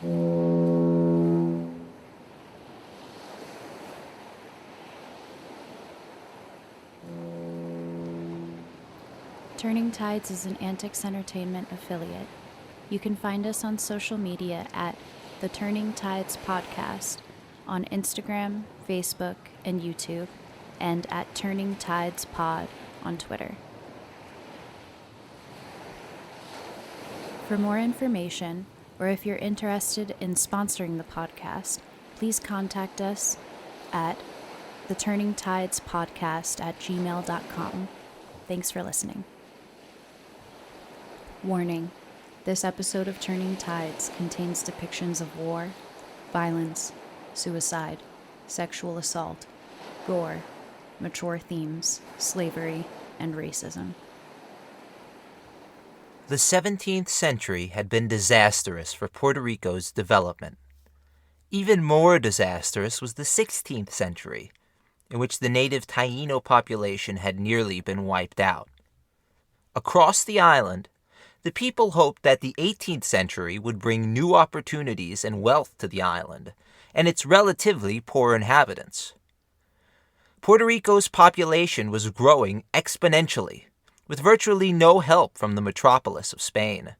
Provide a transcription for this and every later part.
Turning Tides is an AntiKs Entertainment affiliate. You can find us on social media at The Turning Tides Podcast on Instagram, Facebook, and YouTube, and at Turning Tides Pod on Twitter. For more information, or if you're interested in sponsoring the podcast, please contact us at theturningtidespodcast@gmail.com. Thanks for listening. Warning: this episode of Turning Tides contains depictions of war, violence, suicide, sexual assault, gore, mature themes, slavery, and racism. The 17th century had been disastrous for Puerto Rico's development. Even more disastrous was the 16th century, in which the native Taíno population had nearly been wiped out. Across the island, the people hoped that the 18th century would bring new opportunities and wealth to the island and its relatively poor inhabitants. Puerto Rico's population was growing exponentially, with virtually no help from the metropolis of Spain.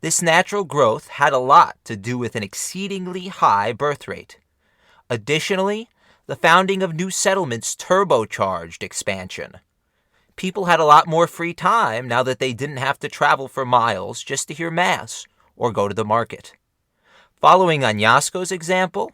This natural growth had a lot to do with an exceedingly high birth rate. Additionally, the founding of new settlements turbocharged expansion. People had a lot more free time now that they didn't have to travel for miles just to hear Mass or go to the market. Following Añasco's example,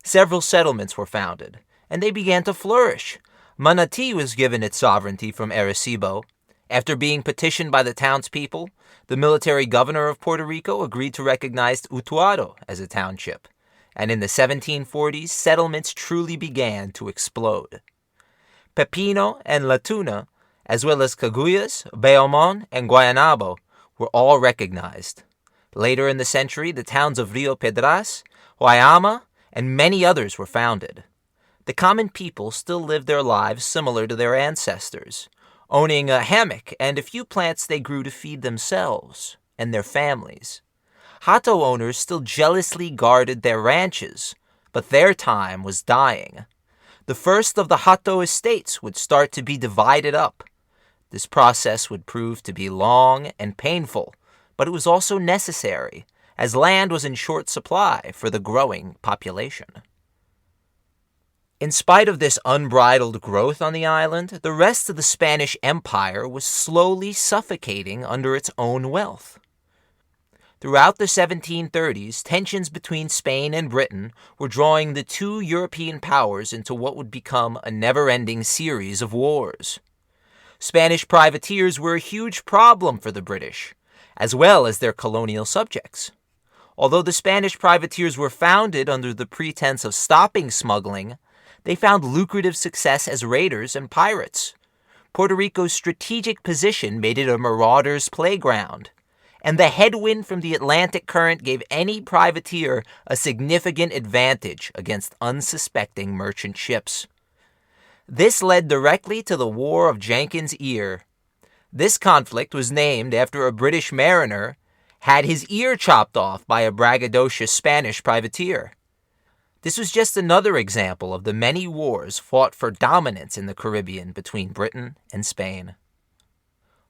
several settlements were founded, and they began to flourish. Manatí was given its sovereignty from Arecibo. After being petitioned by the townspeople, the military governor of Puerto Rico agreed to recognize Utuado as a township, and in the 1740s, settlements truly began to explode. Pepino and La Tuna, as well as Caguyas, Bayamón, and Guaynabo, were all recognized. Later in the century, the towns of Rio Pedras, Guayama, and many others were founded. The common people still lived their lives similar to their ancestors, owning a hammock and a few plants they grew to feed themselves and their families. Hato owners still jealously guarded their ranches, but their time was dying. The first of the Hato estates would start to be divided up. This process would prove to be long and painful, but it was also necessary, as land was in short supply for the growing population. In spite of this unbridled growth on the island, the rest of the Spanish Empire was slowly suffocating under its own wealth. Throughout the 1730s, tensions between Spain and Britain were drawing the two European powers into what would become a never-ending series of wars. Spanish privateers were a huge problem for the British, as well as their colonial subjects. Although the Spanish privateers were founded under the pretense of stopping smuggling, they found lucrative success as raiders and pirates. Puerto Rico's strategic position made it a marauder's playground, and the headwind from the Atlantic current gave any privateer a significant advantage against unsuspecting merchant ships. This led directly to the War of Jenkins' Ear. This conflict was named after a British mariner had his ear chopped off by a braggadocious Spanish privateer. This was just another example of the many wars fought for dominance in the Caribbean between Britain and Spain.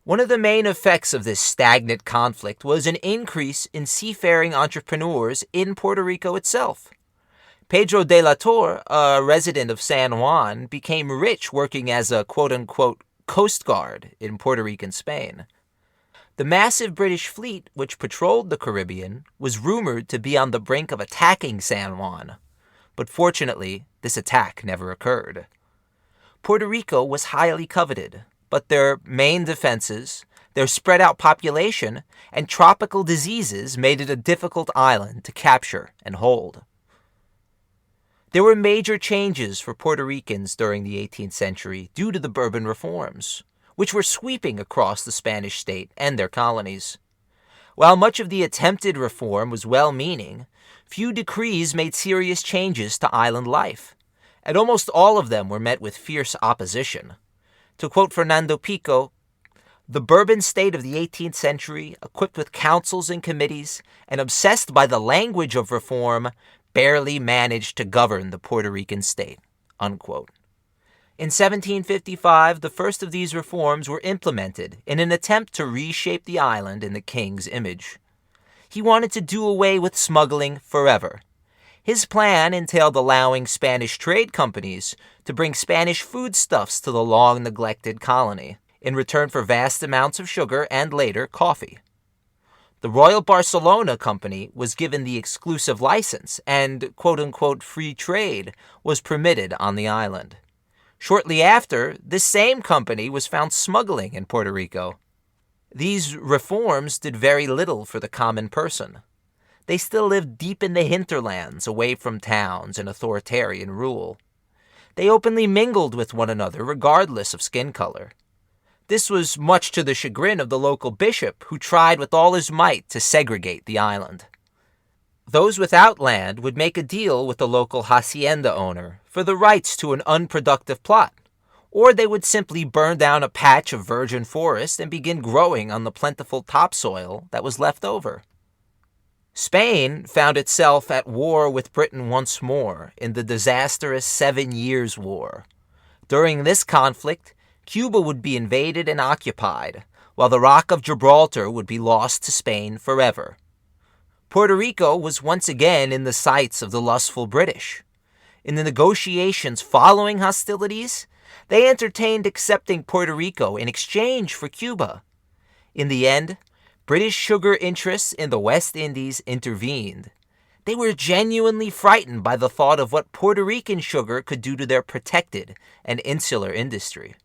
One of the main effects of this stagnant conflict was an increase in seafaring entrepreneurs in Puerto Rico itself. Pedro de la Torre, a resident of San Juan, became rich working as a quote-unquote coast guard in Puerto Rican Spain. The massive British fleet which patrolled the Caribbean was rumored to be on the brink of attacking San Juan, but fortunately, this attack never occurred. Puerto Rico was highly coveted, but their main defenses, their spread-out population, and tropical diseases made it a difficult island to capture and hold. There were major changes for Puerto Ricans during the 18th century due to the Bourbon reforms, which were sweeping across the Spanish state and their colonies. While much of the attempted reform was well-meaning, few decrees made serious changes to island life, and almost all of them were met with fierce opposition. To quote Fernando Picó, The Bourbon state of the 18th century, equipped with councils and committees, and obsessed by the language of reform, barely managed to govern the Puerto Rican state." Unquote. In 1755, the first of these reforms were implemented in an attempt to reshape the island in the king's image. He wanted to do away with smuggling forever. His plan entailed allowing Spanish trade companies to bring Spanish foodstuffs to the long-neglected colony in return for vast amounts of sugar and later coffee. The Royal Barcelona Company was given the exclusive license and quote-unquote free trade was permitted on the island. Shortly after, this same company was found smuggling in Puerto Rico. These reforms did very little for the common person. They still lived deep in the hinterlands, away from towns and authoritarian rule. They openly mingled with one another regardless of skin color. This was much to the chagrin of the local bishop, who tried with all his might to segregate the island. Those without land would make a deal with the local hacienda owner for the rights to an unproductive plot, or they would simply burn down a patch of virgin forest and begin growing on the plentiful topsoil that was left over. Spain found itself at war with Britain once more in the disastrous 7 Years' War. During this conflict, Cuba would be invaded and occupied, while the Rock of Gibraltar would be lost to Spain forever. Puerto Rico was once again in the sights of the lustful British. In the negotiations following hostilities, they entertained accepting Puerto Rico in exchange for Cuba. In the end, British sugar interests in the West Indies intervened. They were genuinely frightened by the thought of what Puerto Rican sugar could do to their protected and insular industry.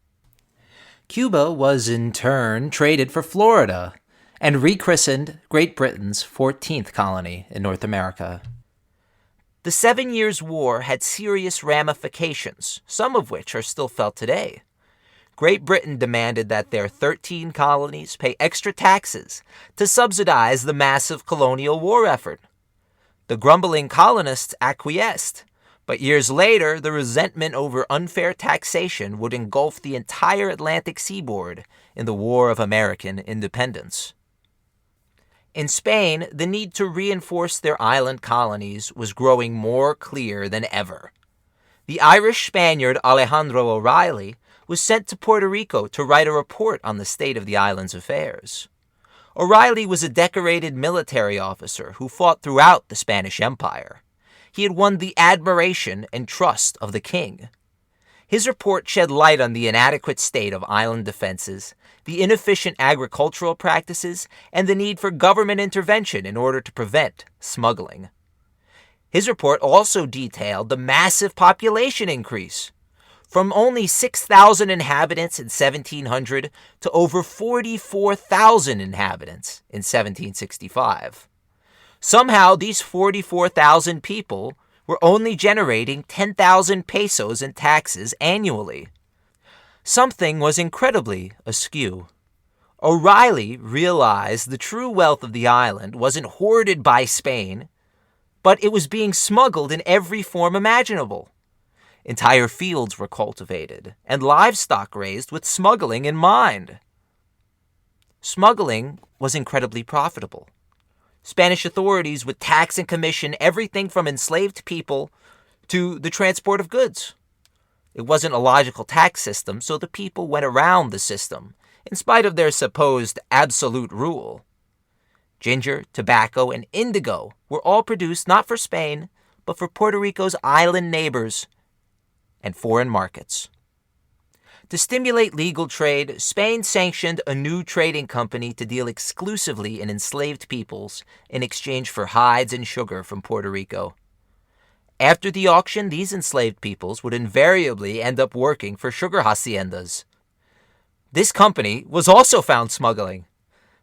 Cuba was in turn traded for Florida and rechristened Great Britain's 14th colony in North America. The 7 Years' War had serious ramifications, some of which are still felt today. Great Britain demanded that their 13 colonies pay extra taxes to subsidize the massive colonial war effort. The grumbling colonists acquiesced, but years later, the resentment over unfair taxation would engulf the entire Atlantic seaboard in the War of American Independence. In Spain, the need to reinforce their island colonies was growing more clear than ever. The Irish Spaniard Alejandro O'Reilly was sent to Puerto Rico to write a report on the state of the island's affairs. O'Reilly was a decorated military officer who fought throughout the Spanish Empire. He had won the admiration and trust of the king. His report shed light on the inadequate state of island defenses, the inefficient agricultural practices, and the need for government intervention in order to prevent smuggling. His report also detailed the massive population increase, from only 6,000 inhabitants in 1700 to over 44,000 inhabitants in 1765. Somehow, these 44,000 people were only generating 10,000 pesos in taxes annually. Something was incredibly askew. O'Reilly realized the true wealth of the island wasn't hoarded by Spain, but it was being smuggled in every form imaginable. Entire fields were cultivated and livestock raised with smuggling in mind. Smuggling was incredibly profitable. Spanish authorities would tax and commission everything from enslaved people to the transport of goods. It wasn't a logical tax system, so the people went around the system, in spite of their supposed absolute rule. Ginger, tobacco, and indigo were all produced not for Spain, but for Puerto Rico's island neighbors and foreign markets. To stimulate legal trade, Spain sanctioned a new trading company to deal exclusively in enslaved peoples in exchange for hides and sugar from Puerto Rico. After the auction, these enslaved peoples would invariably end up working for sugar haciendas. This company was also found smuggling.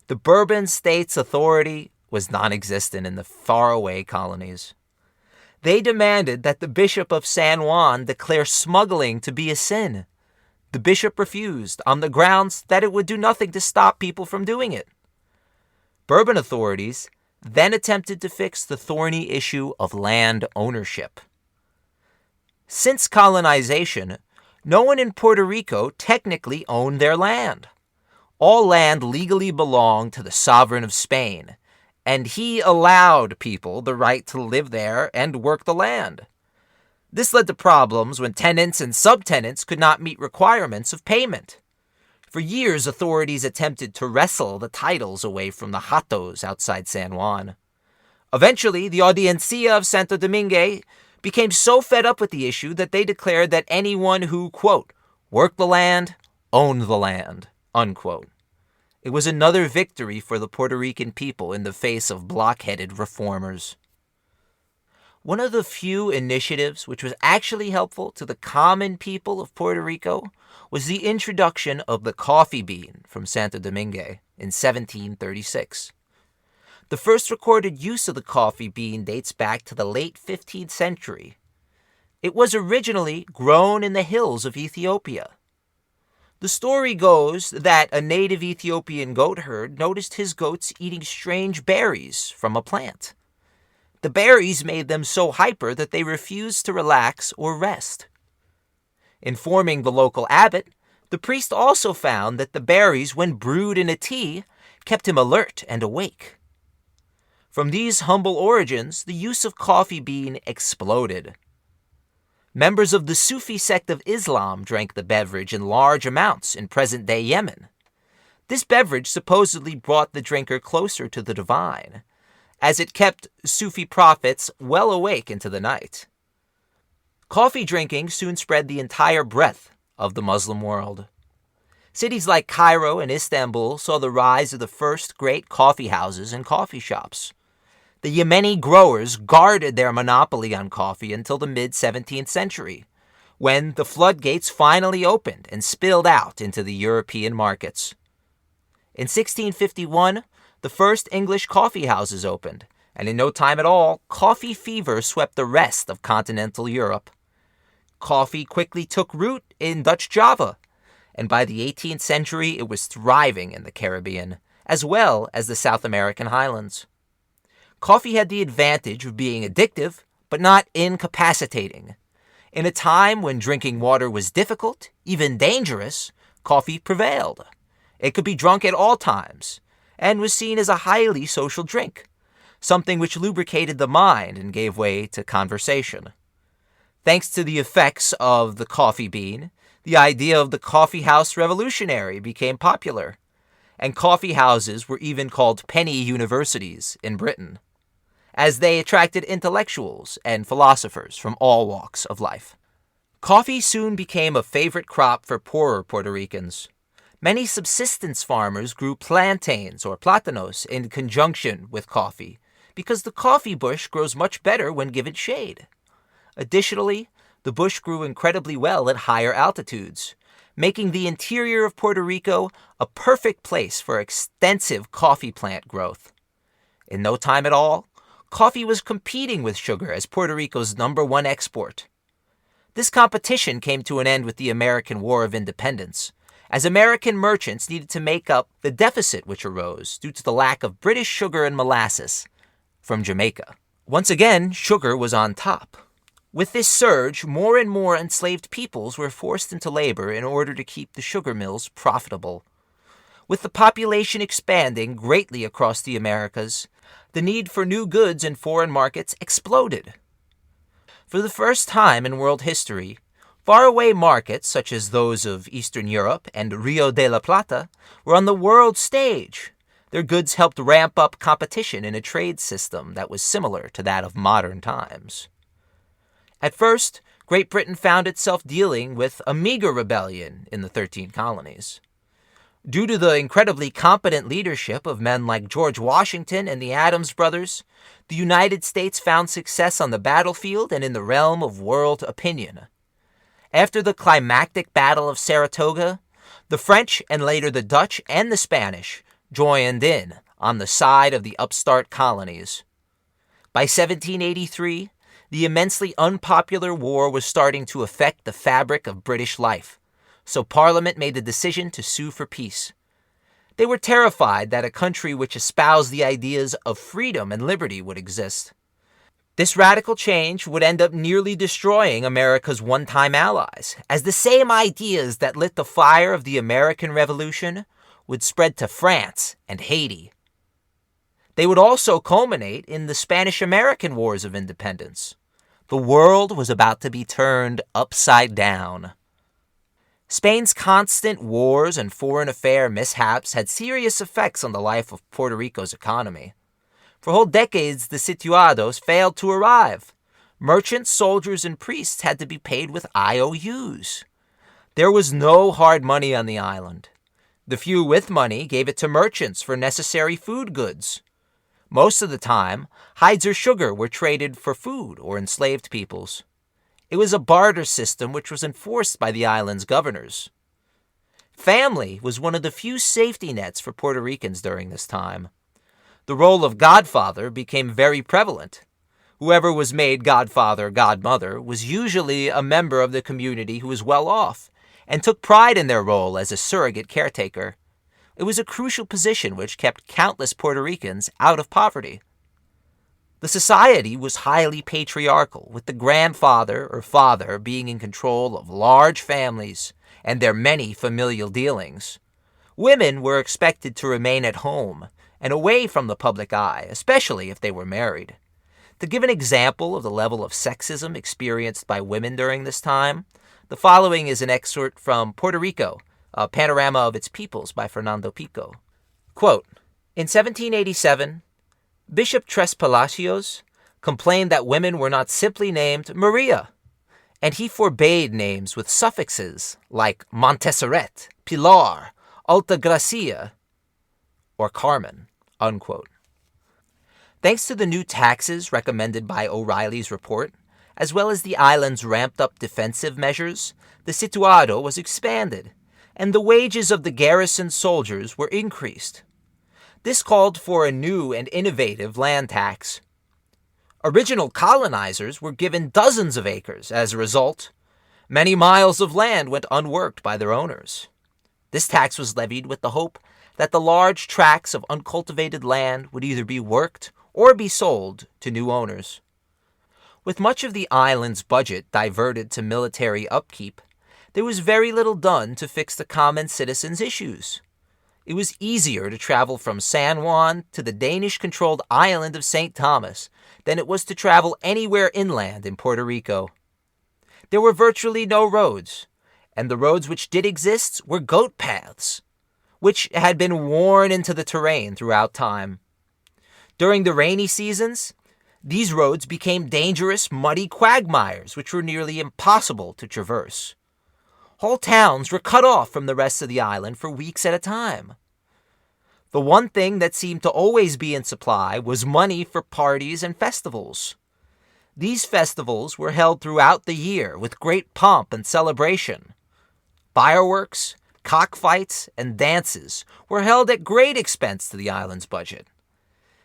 The Bourbon State's authority was non-existent in the faraway colonies. They demanded that the Bishop of San Juan declare smuggling to be a sin. The bishop refused on the grounds that it would do nothing to stop people from doing it. Bourbon authorities then attempted to fix the thorny issue of land ownership. Since colonization, no one in Puerto Rico technically owned their land. All land legally belonged to the sovereign of Spain, and he allowed people the right to live there and work the land. This led to problems when tenants and subtenants could not meet requirements of payment. For years, authorities attempted to wrestle the titles away from the hatos outside San Juan. Eventually, the Audiencia of Santo Domingue became so fed up with the issue that they declared that anyone who, quote, worked the land, owned the land, unquote. It was another victory for the Puerto Rican people in the face of blockheaded reformers. One of the few initiatives which was actually helpful to the common people of Puerto Rico was the introduction of the coffee bean from Santo Domingue in 1736. The first recorded use of the coffee bean dates back to the late 15th century. It was originally grown in the hills of Ethiopia. The story goes that a native Ethiopian goat herd noticed his goats eating strange berries from a plant. The berries made them so hyper that they refused to relax or rest. Informing the local abbot, the priest also found that the berries, when brewed in a tea, kept him alert and awake. From these humble origins, the use of coffee bean exploded. Members of the Sufi sect of Islam drank the beverage in large amounts in present-day Yemen. This beverage supposedly brought the drinker closer to the divine, as it kept Sufi prophets well awake into the night. Coffee drinking soon spread the entire breadth of the Muslim world. Cities like Cairo and Istanbul saw the rise of the first great coffee houses and coffee shops. The Yemeni growers guarded their monopoly on coffee until the mid-17th century, when the floodgates finally opened and spilled out into the European markets. In 1651, the first English coffee houses opened, and in no time at all, coffee fever swept the rest of continental Europe. Coffee quickly took root in Dutch Java, and by the 18th century it was thriving in the Caribbean, as well as the South American highlands. Coffee had the advantage of being addictive, but not incapacitating. In a time when drinking water was difficult, even dangerous, coffee prevailed. It could be drunk at all times, and was seen as a highly social drink, something which lubricated the mind and gave way to conversation. Thanks to the effects of the coffee bean, the idea of the coffee house revolutionary became popular, and coffee houses were even called penny universities in Britain, as they attracted intellectuals and philosophers from all walks of life. Coffee soon became a favorite crop for poorer Puerto Ricans. Many subsistence farmers grew plantains or plátanos in conjunction with coffee, because the coffee bush grows much better when given shade. Additionally, the bush grew incredibly well at higher altitudes, making the interior of Puerto Rico a perfect place for extensive coffee plant growth. In no time at all, coffee was competing with sugar as Puerto Rico's #1 export. This competition came to an end with the American War of Independence, as American merchants needed to make up the deficit which arose due to the lack of British sugar and molasses from Jamaica. Once again, sugar was on top. With this surge, more and more enslaved peoples were forced into labor in order to keep the sugar mills profitable. With the population expanding greatly across the Americas, the need for new goods in foreign markets exploded. For the first time in world history, faraway markets such as those of Eastern Europe and Rio de la Plata were on the world stage. Their goods helped ramp up competition in a trade system that was similar to that of modern times. At first, Great Britain found itself dealing with a meager rebellion in the 13 colonies. Due to the incredibly competent leadership of men like George Washington and the Adams brothers, the United States found success on the battlefield and in the realm of world opinion. After the climactic Battle of Saratoga, the French and later the Dutch and the Spanish joined in on the side of the upstart colonies. By 1783, the immensely unpopular war was starting to affect the fabric of British life, so Parliament made the decision to sue for peace. They were terrified that a country which espoused the ideas of freedom and liberty would exist. This radical change would end up nearly destroying America's one-time allies, as the same ideas that lit the fire of the American Revolution would spread to France and Haiti. They would also culminate in the Spanish-American Wars of Independence. The world was about to be turned upside down. Spain's constant wars and foreign affair mishaps had serious effects on the life of Puerto Rico's economy. For whole decades, the situados failed to arrive. Merchants, soldiers, and priests had to be paid with IOUs. There was no hard money on the island. The few with money gave it to merchants for necessary food goods. Most of the time, hides or sugar were traded for food or enslaved peoples. It was a barter system which was enforced by the island's governors. Family was one of the few safety nets for Puerto Ricans during this time. The role of godfather became very prevalent. Whoever was made godfather or godmother was usually a member of the community who was well off and took pride in their role as a surrogate caretaker. It was a crucial position which kept countless Puerto Ricans out of poverty. The society was highly patriarchal, with the grandfather or father being in control of large families and their many familial dealings. Women were expected to remain at home and away from the public eye, especially if they were married. To give an example of the level of sexism experienced by women during this time, the following is an excerpt from Puerto Rico, A Panorama of Its Peoples by Fernando Picó. Quote, in 1787, Bishop Tres Palacios complained that women were not simply named Maria, and he forbade names with suffixes like Montserrat, Pilar, Alta Gracia, or Carmen, unquote. Thanks to the new taxes recommended by O'Reilly's report, as well as the island's ramped-up defensive measures, the situado was expanded, and the wages of the garrison soldiers were increased. This called for a new and innovative land tax. Original colonizers were given dozens of acres. As a result, many miles of land went unworked by their owners. This tax was levied with the hope that the large tracts of uncultivated land would either be worked or be sold to new owners. With much of the island's budget diverted to military upkeep, there was very little done to fix the common citizens' issues. It was easier to travel from San Juan to the Danish-controlled island of St. Thomas than it was to travel anywhere inland in Puerto Rico. There were virtually no roads, and the roads which did exist were goat paths, which had been worn into the terrain throughout time. During the rainy seasons, these roads became dangerous, muddy quagmires which were nearly impossible to traverse. Whole towns were cut off from the rest of the island for weeks at a time. The one thing that seemed to always be in supply was money for parties and festivals. These festivals were held throughout the year with great pomp and celebration. Fireworks, cockfights, and dances were held at great expense to the island's budget.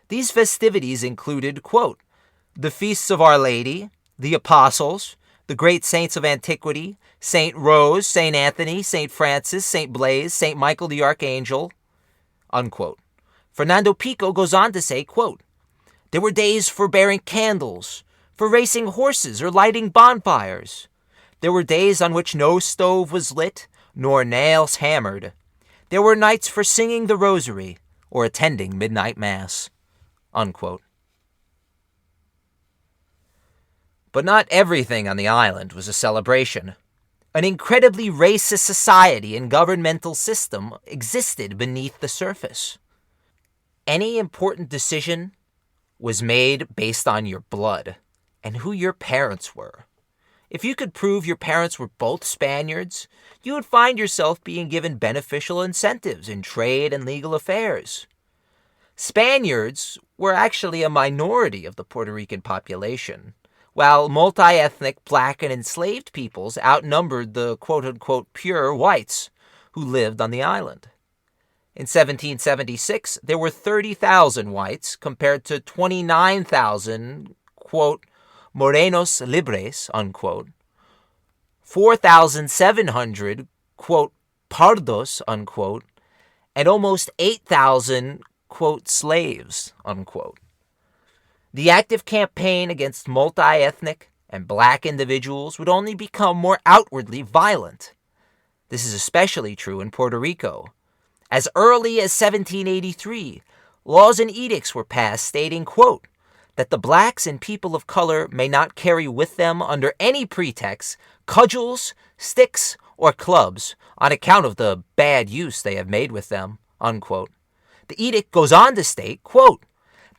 These festivities included, quote, the feasts of Our Lady, the Apostles, the great saints of antiquity, St. Rose, St. Anthony, St. Francis, St. Blaise, St. Michael the Archangel, unquote. Fernando Picó goes on to say, quote, there were days for bearing candles, for racing horses or lighting bonfires. There were days on which no stove was lit, nor nails hammered. There were nights for singing the rosary or attending midnight mass, unquote. But not everything on the island was a celebration. An incredibly racist society and governmental system existed beneath the surface. Any important decision was made based on your blood and who your parents were. If you could prove your parents were both Spaniards, you would find yourself being given beneficial incentives in trade and legal affairs. Spaniards were actually a minority of the Puerto Rican population, while multi-ethnic black and enslaved peoples outnumbered the quote-unquote pure whites who lived on the island. In 1776, there were 30,000 whites compared to 29,000, quote, morenos libres, unquote, 4,700, quote, pardos, unquote, and almost 8,000, quote, slaves, unquote. The active campaign against multi-ethnic and black individuals would only become more outwardly violent. This is especially true in Puerto Rico, As early as 1783, laws and edicts were passed stating, quote, that the blacks and people of color may not carry with them under any pretext cudgels, sticks, or clubs on account of the bad use they have made with them, unquote. The edict goes on to state, quote,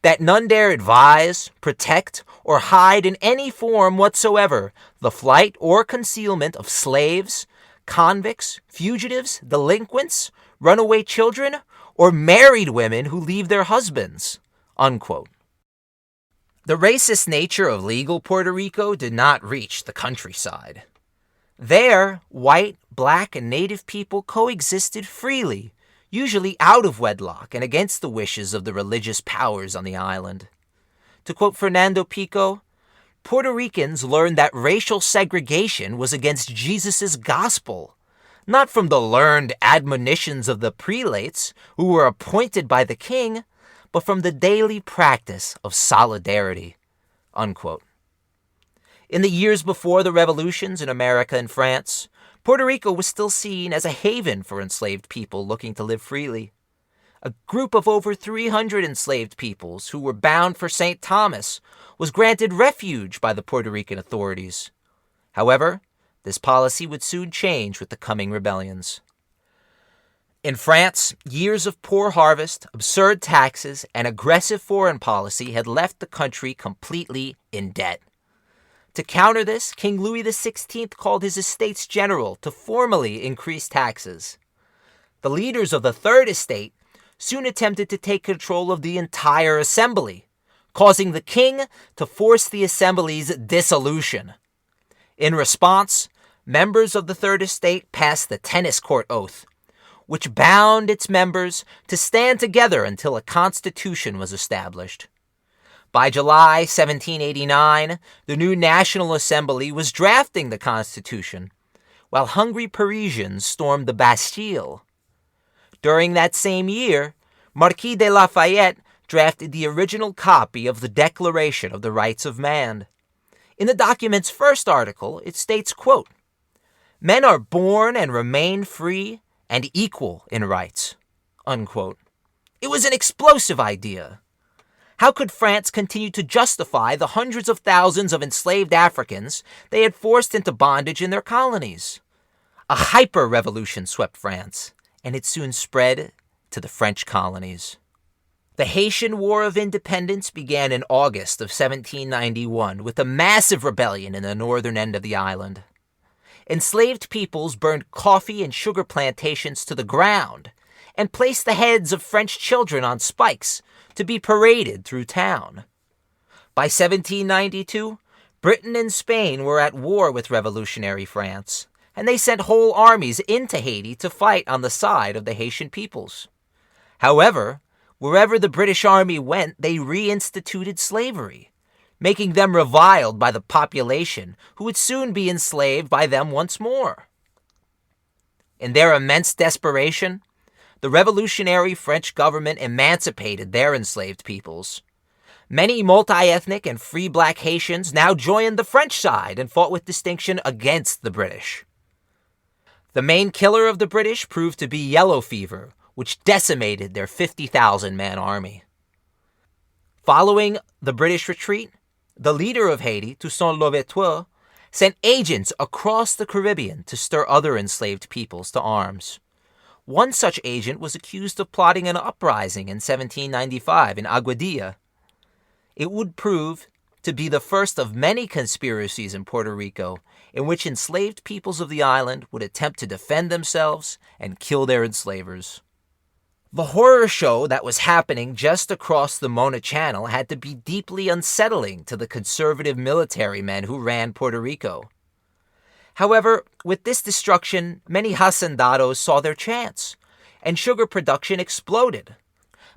that none dare advise, protect, or hide in any form whatsoever the flight or concealment of slaves, convicts, fugitives, delinquents, runaway children, or married women who leave their husbands, unquote. The racist nature of legal Puerto Rico did not reach the countryside. There, white, black, and native people coexisted freely, usually out of wedlock and against the wishes of the religious powers on the island. To quote Fernando Picó, Puerto Ricans learned that racial segregation was against Jesus' gospel, not from the learned admonitions of the prelates who were appointed by the king, but from the daily practice of solidarity, unquote. In the years before the revolutions in America and France, Puerto Rico was still seen as a haven for enslaved people looking to live freely. A group of over 300 enslaved peoples who were bound for St. Thomas was granted refuge by the Puerto Rican authorities. However, this policy would soon change with the coming rebellions. In France, years of poor harvest, absurd taxes, and aggressive foreign policy had left the country completely in debt. To counter this, King Louis XVI called his Estates General to formally increase taxes. The leaders of the Third Estate soon attempted to take control of the entire assembly, causing the king to force the assembly's dissolution. In response, members of the Third Estate passed the Tennis Court Oath, which bound its members to stand together until a constitution was established. By July 1789, the new National Assembly was drafting the Constitution, while hungry Parisians stormed the Bastille. During that same year, Marquis de Lafayette drafted the original copy of the Declaration of the Rights of Man. In the document's first article, it states, quote, men are born and remain free and equal in rights, unquote. It was an explosive idea. How could France continue to justify the hundreds of thousands of enslaved Africans they had forced into bondage in their colonies? A hyper-revolution swept France, and it soon spread to the French colonies. The Haitian War of Independence began in August of 1791 with a massive rebellion in the northern end of the island. Enslaved peoples burned coffee and sugar plantations to the ground and placed the heads of French children on spikes to be paraded through town. By 1792, Britain and Spain were at war with revolutionary France, and they sent whole armies into Haiti to fight on the side of the Haitian peoples. However, wherever the British army went, they reinstituted slavery, making them reviled by the population who would soon be enslaved by them once more. In their immense desperation, the revolutionary French government emancipated their enslaved peoples. Many multi-ethnic and free black Haitians now joined the French side and fought with distinction against the British. The main killer of the British proved to be yellow fever, which decimated their 50,000-man army. Following the British retreat, the leader of Haiti, Toussaint Louverture, sent agents across the Caribbean to stir other enslaved peoples to arms. One such agent was accused of plotting an uprising in 1795 in Aguadilla. It would prove to be the first of many conspiracies in Puerto Rico in which enslaved peoples of the island would attempt to defend themselves and kill their enslavers. The horror show that was happening just across the Mona Channel had to be deeply unsettling to the conservative military men who ran Puerto Rico. However, with this destruction, many hacendados saw their chance, and sugar production exploded.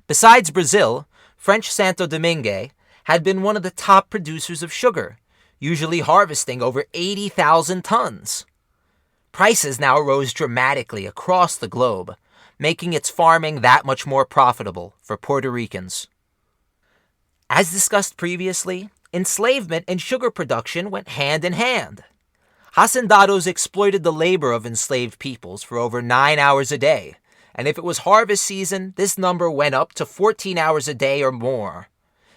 Besides Brazil, French Santo Domingue had been one of the top producers of sugar, usually harvesting over 80,000 tons. Prices now rose dramatically across the globe, making its farming that much more profitable for Puerto Ricans. As discussed previously, enslavement and sugar production went hand in hand. Hacendados exploited the labor of enslaved peoples for over 9 hours a day, and if it was harvest season, this number went up to 14 hours a day or more.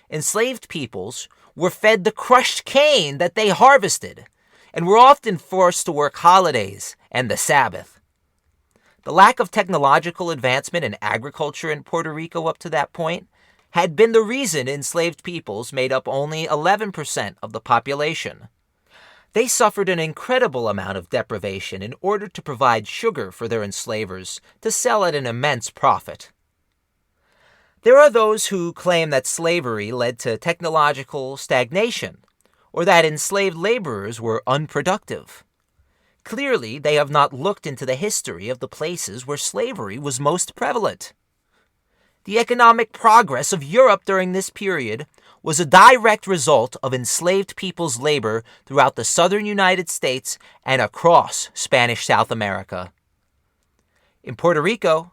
Enslaved peoples were fed the crushed cane that they harvested, and were often forced to work holidays and the Sabbath. The lack of technological advancement in agriculture in Puerto Rico up to that point had been the reason enslaved peoples made up only 11% of the population. They suffered an incredible amount of deprivation in order to provide sugar for their enslavers to sell at an immense profit. There are those who claim that slavery led to technological stagnation, or that enslaved laborers were unproductive. Clearly, they have not looked into the history of the places where slavery was most prevalent. The economic progress of Europe during this period was a direct result of enslaved people's labor throughout the southern United States and across Spanish South America. In Puerto Rico,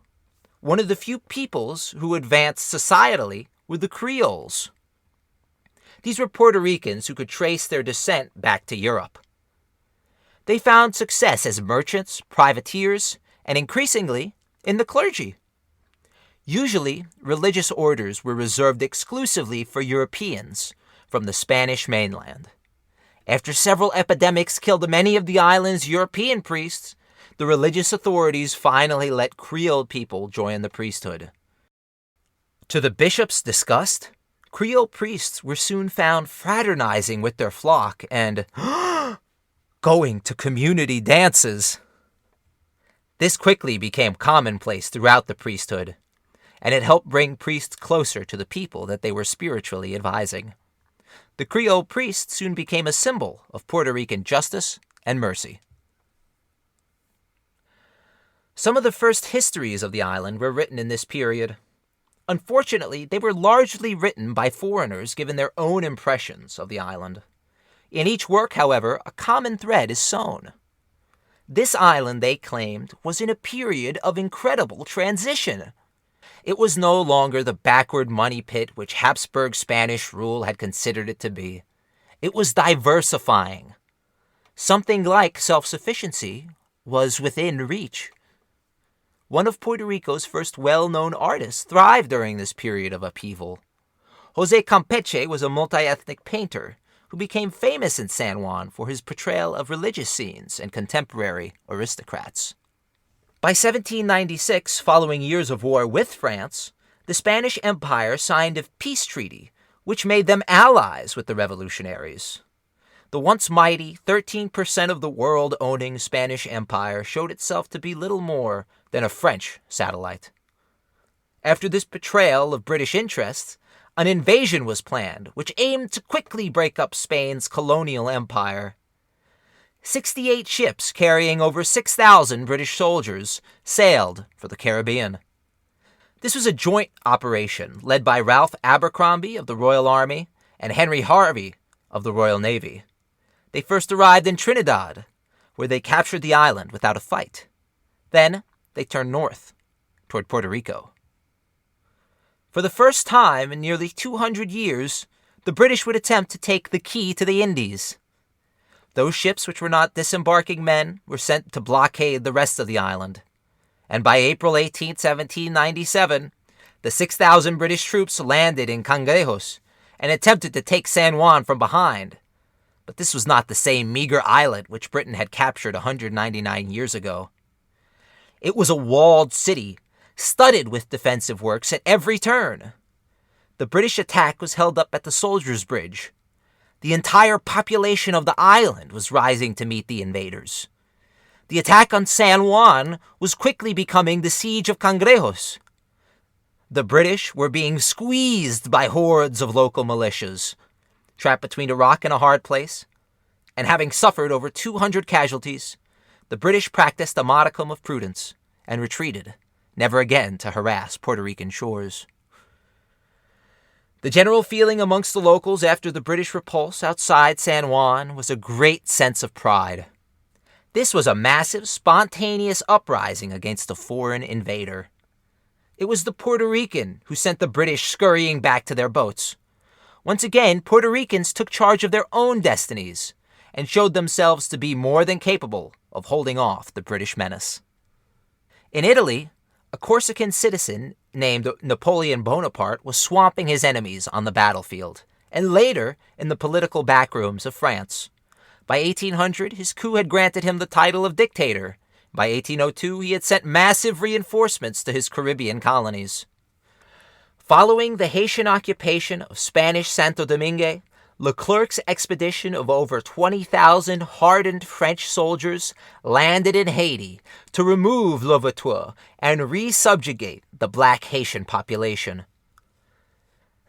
one of the few peoples who advanced societally were the Creoles. These were Puerto Ricans who could trace their descent back to Europe. They found success as merchants, privateers, and increasingly in the clergy. Usually, religious orders were reserved exclusively for Europeans from the Spanish mainland. After several epidemics killed many of the island's European priests, the religious authorities finally let Creole people join the priesthood. To the bishop's disgust, Creole priests were soon found fraternizing with their flock and going to community dances. This quickly became commonplace throughout the priesthood, and it helped bring priests closer to the people that they were spiritually advising. The Creole priest soon became a symbol of Puerto Rican justice and mercy. Some of the first histories of the island were written in this period. Unfortunately, they were largely written by foreigners given their own impressions of the island. In each work, however, a common thread is sown. This island, they claimed, was in a period of incredible transition. It was no longer the backward money pit which Habsburg Spanish rule had considered it to be. It was diversifying. Something like self-sufficiency was within reach. One of Puerto Rico's first well-known artists thrived during this period of upheaval. José Campeche was a multi-ethnic painter who became famous in San Juan for his portrayal of religious scenes and contemporary aristocrats. By 1796, following years of war with France, the Spanish Empire signed a peace treaty, which made them allies with the revolutionaries. The once mighty 13% of the world-owning Spanish Empire showed itself to be little more than a French satellite. After this betrayal of British interests, an invasion was planned, which aimed to quickly break up Spain's colonial empire. 68 ships carrying over 6,000 British soldiers sailed for the Caribbean. This was a joint operation led by Ralph Abercrombie of the Royal Army and Henry Harvey of the Royal Navy. They first arrived in Trinidad, where they captured the island without a fight. Then they turned north, toward Puerto Rico. For the first time in nearly 200 years, the British would attempt to take the key to the Indies. Those ships which were not disembarking men were sent to blockade the rest of the island. And by April 18, 1797, the 6,000 British troops landed in Cangrejos and attempted to take San Juan from behind. But this was not the same meager islet which Britain had captured 199 years ago. It was a walled city, studded with defensive works at every turn. The British attack was held up at the Soldiers' Bridge. The entire population of the island was rising to meet the invaders. The attack on San Juan was quickly becoming the siege of Cangrejos. The British were being squeezed by hordes of local militias, trapped between a rock and a hard place, and having suffered over 200 casualties, the British practiced a modicum of prudence and retreated, never again to harass Puerto Rican shores. The general feeling amongst the locals after the British repulse outside San Juan was a great sense of pride. This was a massive, spontaneous uprising against a foreign invader. It was the Puerto Rican who sent the British scurrying back to their boats. Once again, Puerto Ricans took charge of their own destinies and showed themselves to be more than capable of holding off the British menace. In Italy, a Corsican citizen named Napoleon Bonaparte was swamping his enemies on the battlefield, and later in the political backrooms of France. By 1800, his coup had granted him the title of dictator. By 1802, he had sent massive reinforcements to his Caribbean colonies. Following the Haitian occupation of Spanish Santo Domingue, Leclerc's expedition of over 20,000 hardened French soldiers landed in Haiti to remove Louverture and re-subjugate the black Haitian population.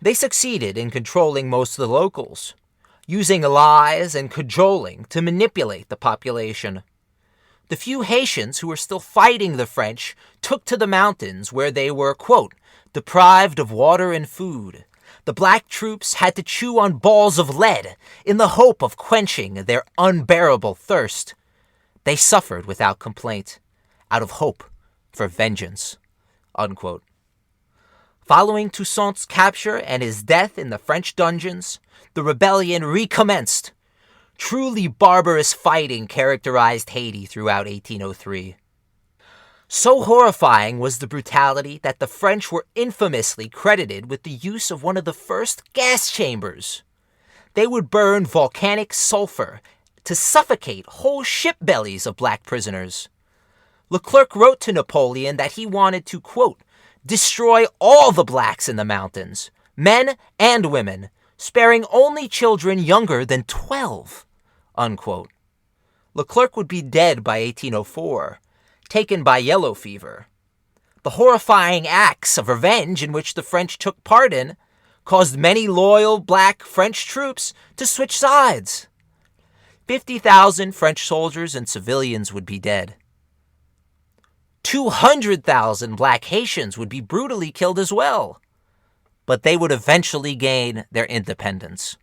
They succeeded in controlling most of the locals, using lies and cajoling to manipulate the population. The few Haitians who were still fighting the French took to the mountains where they were, quote, deprived of water and food. The black troops had to chew on balls of lead in the hope of quenching their unbearable thirst. They suffered without complaint, out of hope for vengeance, unquote. Following Toussaint's capture and his death in the French dungeons, the rebellion recommenced. Truly barbarous fighting characterized Haiti throughout 1803. So horrifying was the brutality that the French were infamously credited with the use of one of the first gas chambers. They would burn volcanic sulfur to suffocate whole ship bellies of black prisoners. Leclerc wrote to Napoleon that he wanted to, quote, destroy all the blacks in the mountains, men and women, sparing only children younger than 12, unquote. Leclerc would be dead by 1804, taken by yellow fever. The horrifying acts of revenge in which the French took part in caused many loyal black French troops to switch sides. 50,000 French soldiers and civilians would be dead. 200,000 black Haitians would be brutally killed as well. But they would eventually gain their independence.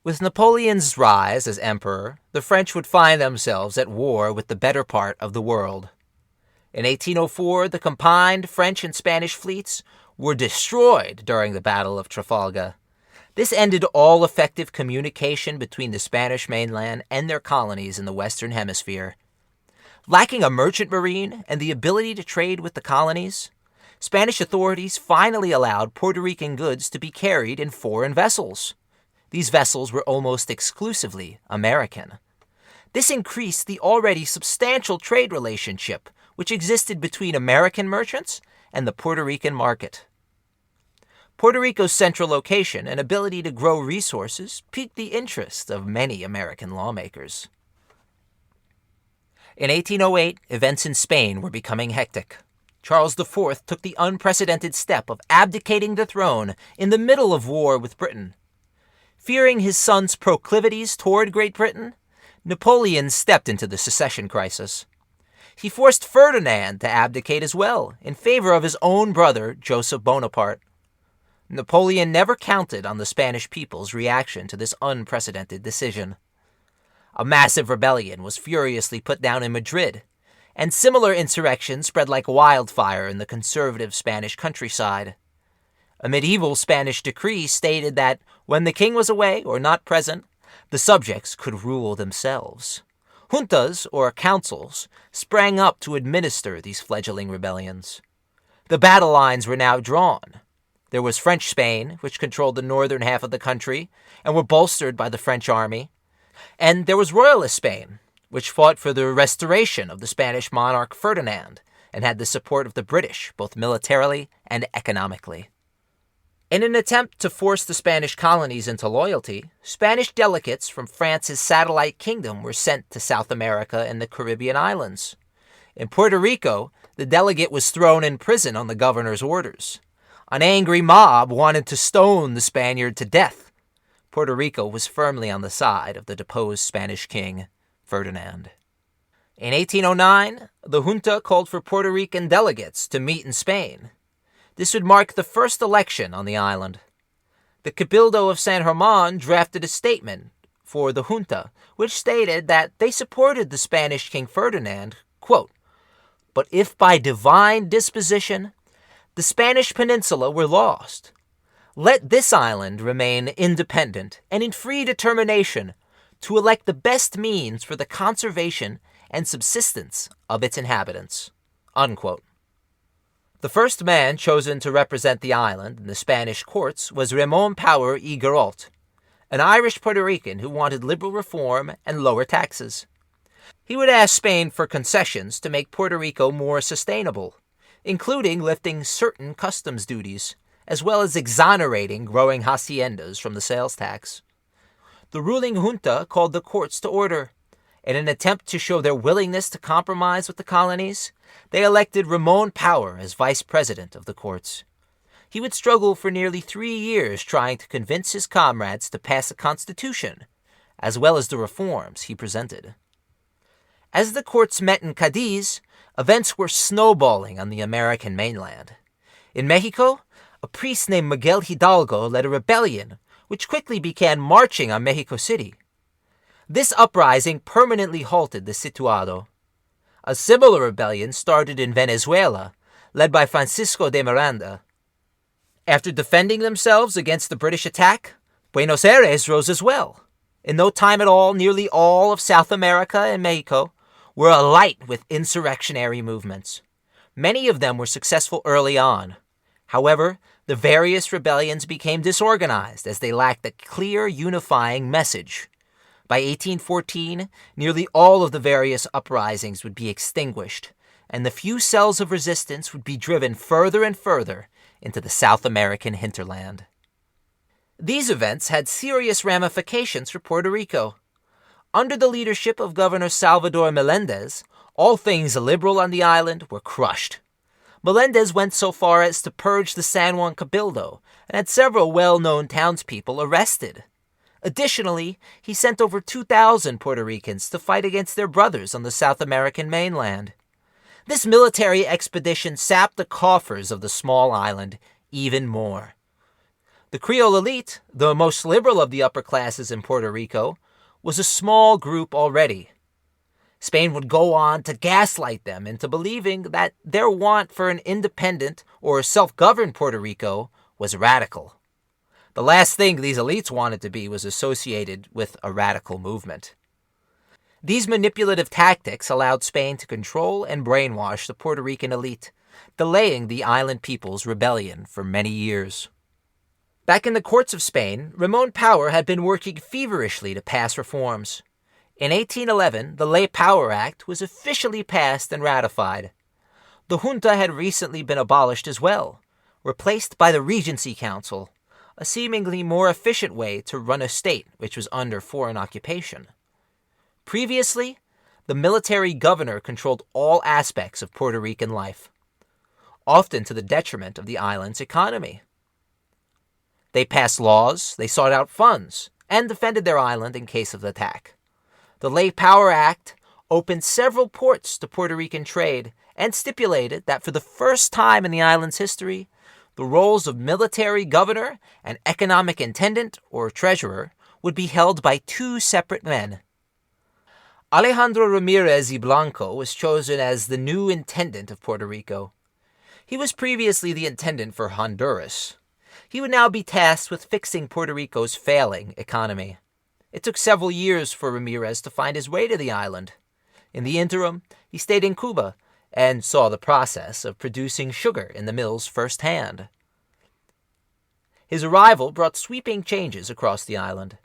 With Napoleon's rise as emperor, the French would find themselves at war with the better part of the world. In 1804, the combined French and Spanish fleets were destroyed during the Battle of Trafalgar. This ended all effective communication between the Spanish mainland and their colonies in the Western Hemisphere. Lacking a merchant marine and the ability to trade with the colonies, Spanish authorities finally allowed Puerto Rican goods to be carried in foreign vessels. These vessels were almost exclusively American. This increased the already substantial trade relationship which existed between American merchants and the Puerto Rican market. Puerto Rico's central location and ability to grow resources piqued the interest of many American lawmakers. In 1808, events in Spain were becoming hectic. Charles IV took the unprecedented step of abdicating the throne in the middle of war with Britain. Fearing his son's proclivities toward Great Britain, Napoleon stepped into the succession crisis. He forced Ferdinand to abdicate as well, in favor of his own brother, Joseph Bonaparte. Napoleon never counted on the Spanish people's reaction to this unprecedented decision. A massive rebellion was furiously put down in Madrid, and similar insurrections spread like wildfire in the conservative Spanish countryside. A medieval Spanish decree stated that when the king was away or not present, the subjects could rule themselves. Juntas, or councils, sprang up to administer these fledgling rebellions. The battle lines were now drawn. There was French Spain, which controlled the northern half of the country and were bolstered by the French army. And there was Royalist Spain, which fought for the restoration of the Spanish monarch Ferdinand and had the support of the British, both militarily and economically. In an attempt to force the Spanish colonies into loyalty, Spanish delegates from France's satellite kingdom were sent to South America and the Caribbean islands. In Puerto Rico, the delegate was thrown in prison on the governor's orders. An angry mob wanted to stone the Spaniard to death. Puerto Rico was firmly on the side of the deposed Spanish king, Ferdinand. In 1809, the junta called for Puerto Rican delegates to meet in Spain. This would mark the first election on the island. The Cabildo of San Germán drafted a statement for the junta, which stated that they supported the Spanish King Ferdinand, quote, "But if by divine disposition the Spanish peninsula were lost, let this island remain independent and in free determination to elect the best means for the conservation and subsistence of its inhabitants," unquote. The first man chosen to represent the island in the Spanish courts was Ramon Power y Geralt, an Irish Puerto Rican who wanted liberal reform and lower taxes. He would ask Spain for concessions to make Puerto Rico more sustainable, including lifting certain customs duties, as well as exonerating growing haciendas from the sales tax. The ruling junta called the courts to order. In an attempt to show their willingness to compromise with the colonies, they elected Ramon Power as vice president of the courts. He would struggle for nearly 3 years trying to convince his comrades to pass a constitution, as well as the reforms he presented. As the courts met in Cadiz, events were snowballing on the American mainland. In Mexico, a priest named Miguel Hidalgo led a rebellion, which quickly began marching on Mexico City. This uprising permanently halted the Situado. A similar rebellion started in Venezuela, led by Francisco de Miranda. After defending themselves against the British attack, Buenos Aires rose as well. In no time at all, nearly all of South America and Mexico were alight with insurrectionary movements. Many of them were successful early on. However, the various rebellions became disorganized as they lacked a clear unifying message. By 1814, nearly all of the various uprisings would be extinguished, and the few cells of resistance would be driven further and further into the South American hinterland. These events had serious ramifications for Puerto Rico. Under the leadership of Governor Salvador Melendez, all things liberal on the island were crushed. Melendez went so far as to purge the San Juan Cabildo and had several well-known townspeople arrested. Additionally, he sent over 2,000 Puerto Ricans to fight against their brothers on the South American mainland. This military expedition sapped the coffers of the small island even more. The Creole elite, the most liberal of the upper classes in Puerto Rico, was a small group already. Spain would go on to gaslight them into believing that their want for an independent or self-governed Puerto Rico was radical. The last thing these elites wanted to be was associated with a radical movement. These manipulative tactics allowed Spain to control and brainwash the Puerto Rican elite, delaying the island people's rebellion for many years. Back in the courts of Spain, Ramon Power had been working feverishly to pass reforms. In 1811, the Lay Power Act was officially passed and ratified. The junta had recently been abolished as well, replaced by the Regency Council, a seemingly more efficient way to run a state which was under foreign occupation. Previously, the military governor controlled all aspects of Puerto Rican life, often to the detriment of the island's economy. They passed laws, they sought out funds, and defended their island in case of attack. The Lay Power Act opened several ports to Puerto Rican trade and stipulated that for the first time in the island's history, the roles of military governor and economic intendant or treasurer would be held by 2 separate men. Alejandro Ramirez y Blanco was chosen as the new intendant of Puerto Rico. He was previously the intendant for Honduras. He would now be tasked with fixing Puerto Rico's failing economy. It took several years for Ramirez to find his way to the island. In the interim, he stayed in Cuba and saw the process of producing sugar in the mills firsthand. His arrival brought sweeping changes across the island.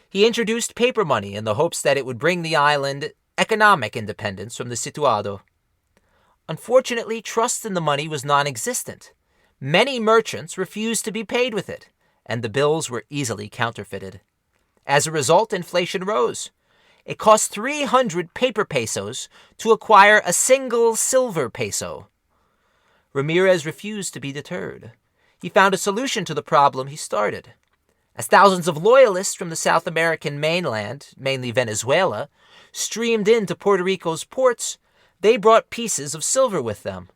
He introduced paper money in the hopes that it would bring the island economic independence from the Situado. Unfortunately, trust in the money was non-existent. Many merchants refused to be paid with it, and the bills were easily counterfeited. As a result, inflation rose. It cost 300 paper pesos to acquire a single silver peso. Ramirez refused to be deterred. He found a solution to the problem he started. As thousands of loyalists from the South American mainland, mainly Venezuela, streamed into Puerto Rico's ports, they brought pieces of silver with them.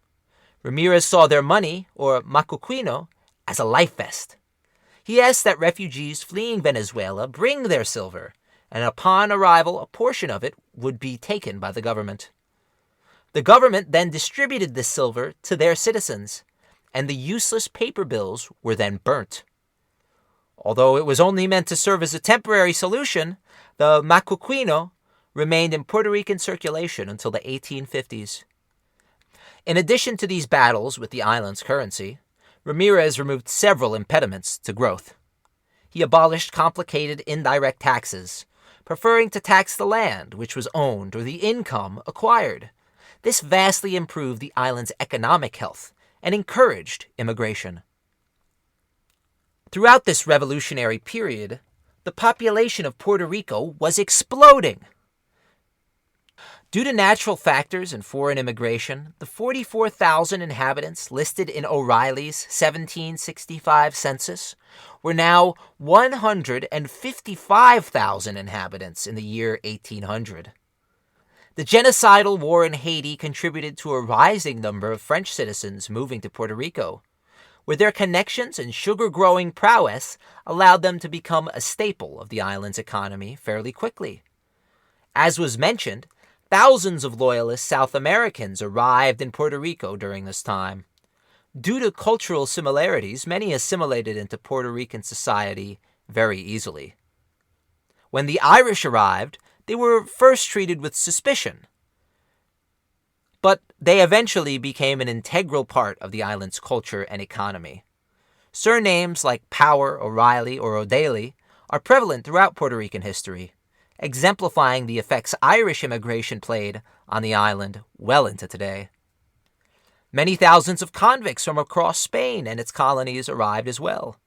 Ramirez saw their money, or macuquino, as a life vest. He asked that refugees fleeing Venezuela bring their silver, and upon arrival a portion of it would be taken by the government. The government then distributed this silver to their citizens, and the useless paper bills were then burnt. Although it was only meant to serve as a temporary solution, the macuquino remained in Puerto Rican circulation until the 1850s. In addition to these battles with the island's currency, Ramirez removed several impediments to growth. He abolished complicated indirect taxes, preferring to tax the land which was owned or the income acquired. This vastly improved the island's economic health and encouraged immigration. Throughout this revolutionary period, the population of Puerto Rico was exploding. Due to natural factors and foreign immigration, the 44,000 inhabitants listed in O'Reilly's 1765 census were now 155,000 inhabitants in the year 1800. The genocidal war in Haiti contributed to a rising number of French citizens moving to Puerto Rico, where their connections and sugar-growing prowess allowed them to become a staple of the island's economy fairly quickly. As was mentioned, thousands of loyalist South Americans arrived in Puerto Rico during this time. Due to cultural similarities, many assimilated into Puerto Rican society very easily. When the Irish arrived, they were first treated with suspicion, but they eventually became an integral part of the island's culture and economy. Surnames like Power, O'Reilly, or O'Daly are prevalent throughout Puerto Rican history, exemplifying the effects Irish immigration played on the island well into today. Many thousands of convicts from across Spain and its colonies arrived as well.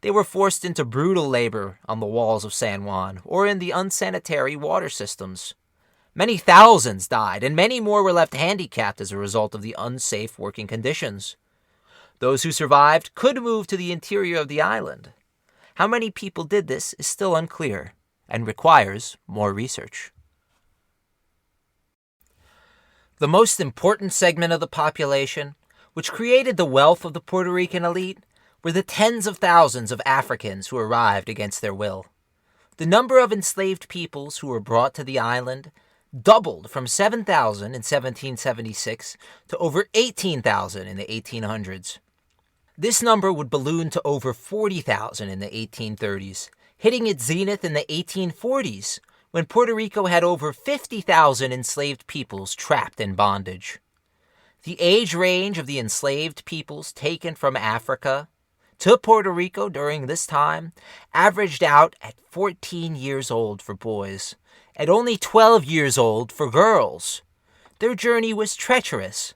They were forced into brutal labor on the walls of San Juan or in the unsanitary water systems. Many thousands died, and many more were left handicapped as a result of the unsafe working conditions. Those who survived could move to the interior of the island. How many people did this is still unclear and requires more research. The most important segment of the population, which created the wealth of the Puerto Rican elite, were the tens of thousands of Africans who arrived against their will. The number of enslaved peoples who were brought to the island doubled from 7,000 in 1776 to over 18,000 in the 1800s. This number would balloon to over 40,000 in the 1830s, hitting its zenith in the 1840s, when Puerto Rico had over 50,000 enslaved peoples trapped in bondage. The age range of the enslaved peoples taken from Africa to Puerto Rico during this time averaged out at 14 years old for boys, and only 12 years old for girls. Their journey was treacherous.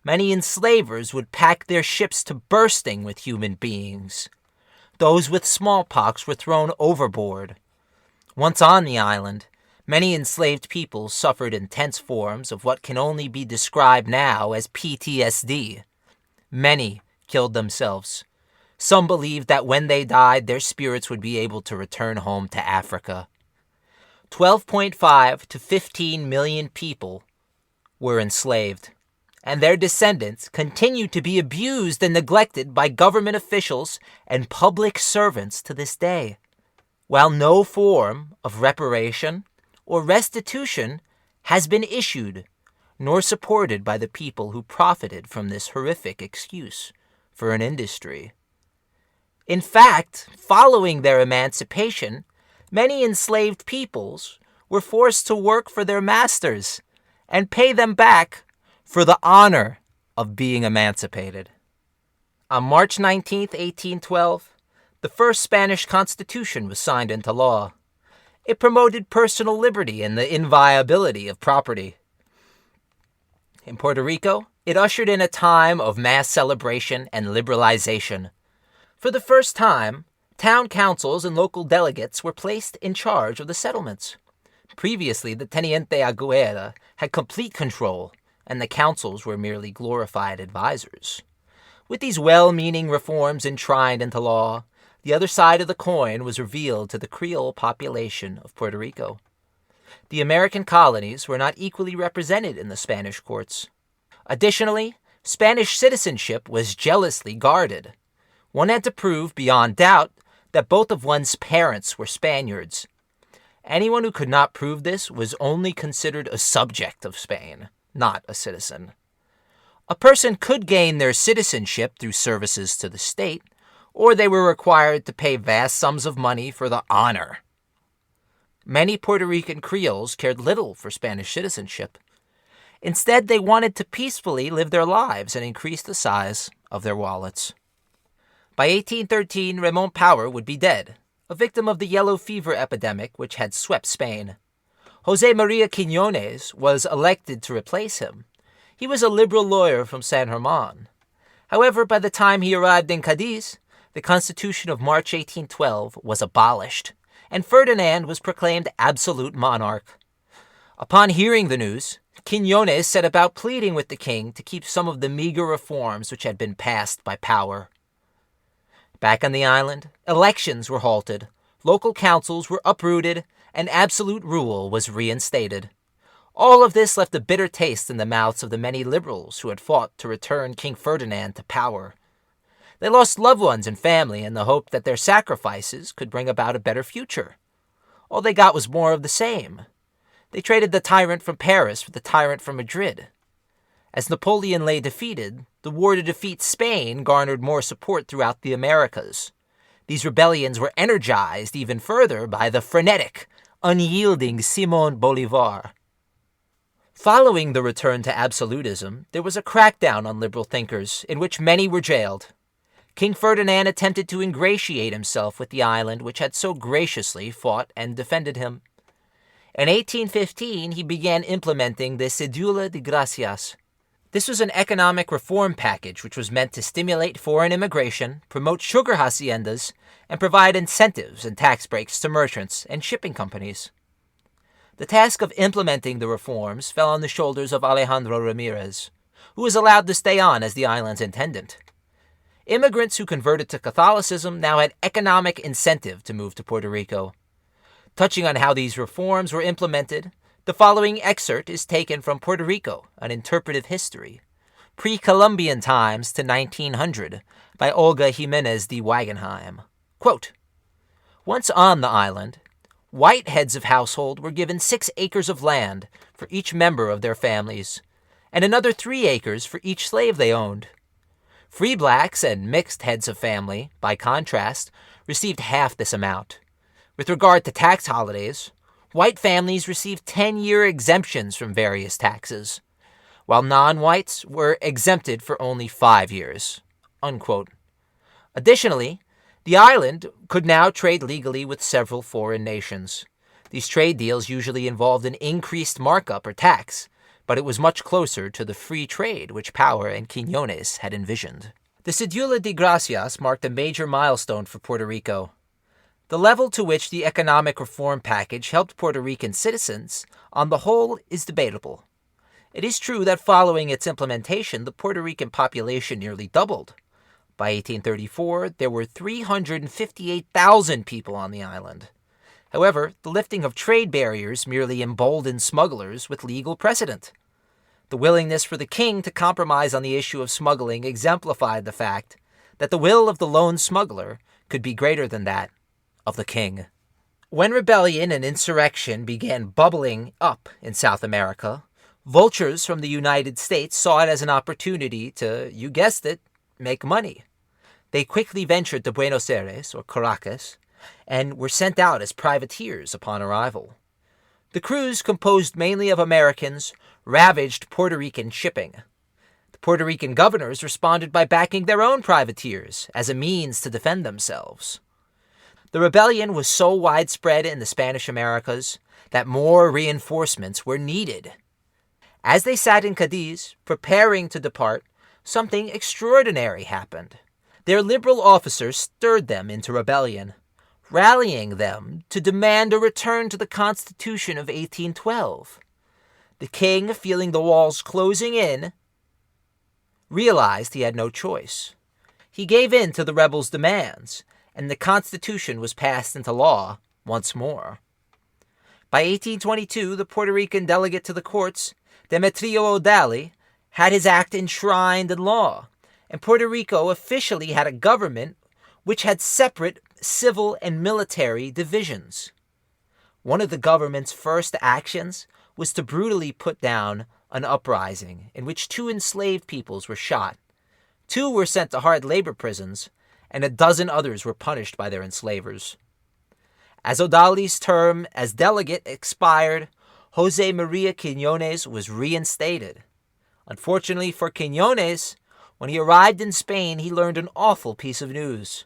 Many enslavers would pack their ships to bursting with human beings. Those with smallpox were thrown overboard. Once on the island, many enslaved people suffered intense forms of what can only be described now as PTSD. Many killed themselves. Some believed that when they died, their spirits would be able to return home to Africa. 12.5 to 15 million people were enslaved, and their descendants continue to be abused and neglected by government officials and public servants to this day. While no form of reparation or restitution has been issued, nor supported by the people who profited from this horrific excuse for an industry. In fact, following their emancipation, many enslaved peoples were forced to work for their masters and pay them back for the honor of being emancipated. On March 19, 1812, the first Spanish Constitution was signed into law. It promoted personal liberty and the inviolability of property. In Puerto Rico, it ushered in a time of mass celebration and liberalization. For the first time, town councils and local delegates were placed in charge of the settlements. Previously, the Teniente Aguilera had complete control, and the councils were merely glorified advisors. With these well-meaning reforms enshrined into law, the other side of the coin was revealed to the Creole population of Puerto Rico. The American colonies were not equally represented in the Spanish courts. Additionally, Spanish citizenship was jealously guarded. One had to prove beyond doubt that both of one's parents were Spaniards. Anyone who could not prove this was only considered a subject of Spain, not a citizen. A person could gain their citizenship through services to the state, or they were required to pay vast sums of money for the honor. Many Puerto Rican Creoles cared little for Spanish citizenship. Instead, they wanted to peacefully live their lives and increase the size of their wallets. By 1813, Ramon Power would be dead, a victim of the yellow fever epidemic which had swept Spain. José María Quiñones was elected to replace him. He was a liberal lawyer from San Germán. However, by the time he arrived in Cadiz, the Constitution of March 1812 was abolished, and Ferdinand was proclaimed absolute monarch. Upon hearing the news, Quiñones set about pleading with the king to keep some of the meager reforms which had been passed by Power. Back on the island, elections were halted, local councils were uprooted, and absolute rule was reinstated. All of this left a bitter taste in the mouths of the many liberals who had fought to return King Ferdinand to power. They lost loved ones and family in the hope that their sacrifices could bring about a better future. All they got was more of the same. They traded the tyrant from Paris for the tyrant from Madrid. As Napoleon lay defeated, the war to defeat Spain garnered more support throughout the Americas. These rebellions were energized even further by the frenetic, unyielding Simón Bolívar. Following the return to absolutism, there was a crackdown on liberal thinkers, in which many were jailed. King Ferdinand attempted to ingratiate himself with the island which had so graciously fought and defended him. In 1815, he began implementing the Cédula de Gracias. This was an economic reform package which was meant to stimulate foreign immigration, promote sugar haciendas, and provide incentives and tax breaks to merchants and shipping companies. The task of implementing the reforms fell on the shoulders of Alejandro Ramirez, who was allowed to stay on as the island's intendant. Immigrants who converted to Catholicism now had economic incentive to move to Puerto Rico. Touching on how these reforms were implemented, the following excerpt is taken from Puerto Rico, an Interpretive History, Pre-Columbian Times to 1900, by Olga Jiménez de Wagenheim. Quote, "Once on the island, white heads of household were given 6 acres of land for each member of their families, and another 3 acres for each slave they owned. Free blacks and mixed heads of family, by contrast, received half this amount. With regard to tax holidays, white families received 10-year exemptions from various taxes, while non-whites were exempted for only 5 years." Unquote. Additionally, the island could now trade legally with several foreign nations. These trade deals usually involved an increased markup or tax, but it was much closer to the free trade which Power and Quiñones had envisioned. The Cédula de Gracias marked a major milestone for Puerto Rico. The level to which the economic reform package helped Puerto Rican citizens, on the whole, is debatable. It is true that following its implementation, the Puerto Rican population nearly doubled. By 1834, there were 358,000 people on the island. However, the lifting of trade barriers merely emboldened smugglers with legal precedent. The willingness for the king to compromise on the issue of smuggling exemplified the fact that the will of the lone smuggler could be greater than that of the king. When rebellion and insurrection began bubbling up in South America, vultures from the United States saw it as an opportunity to, you guessed it, make money. They quickly ventured to Buenos Aires, or Caracas, and were sent out as privateers upon arrival. The crews, composed mainly of Americans, ravaged Puerto Rican shipping. The Puerto Rican governors responded by backing their own privateers as a means to defend themselves. The rebellion was so widespread in the Spanish Americas that more reinforcements were needed. As they sat in Cadiz, preparing to depart, something extraordinary happened. Their liberal officers stirred them into rebellion, rallying them to demand a return to the Constitution of 1812. The king, feeling the walls closing in, realized he had no choice. He gave in to the rebels' demands, and the Constitution was passed into law once more. By 1822, the Puerto Rican delegate to the courts, Demetrio O'Daly, had his act enshrined in law, and Puerto Rico officially had a government which had separate civil and military divisions. One of the government's first actions was to brutally put down an uprising in which 2 enslaved peoples were shot. 2 were sent to hard labor prisons, and a dozen others were punished by their enslavers. As O'Daly's term as delegate expired, Jose Maria Jiménez was reinstated. Unfortunately for Jiménez, when he arrived in Spain, he learned an awful piece of news.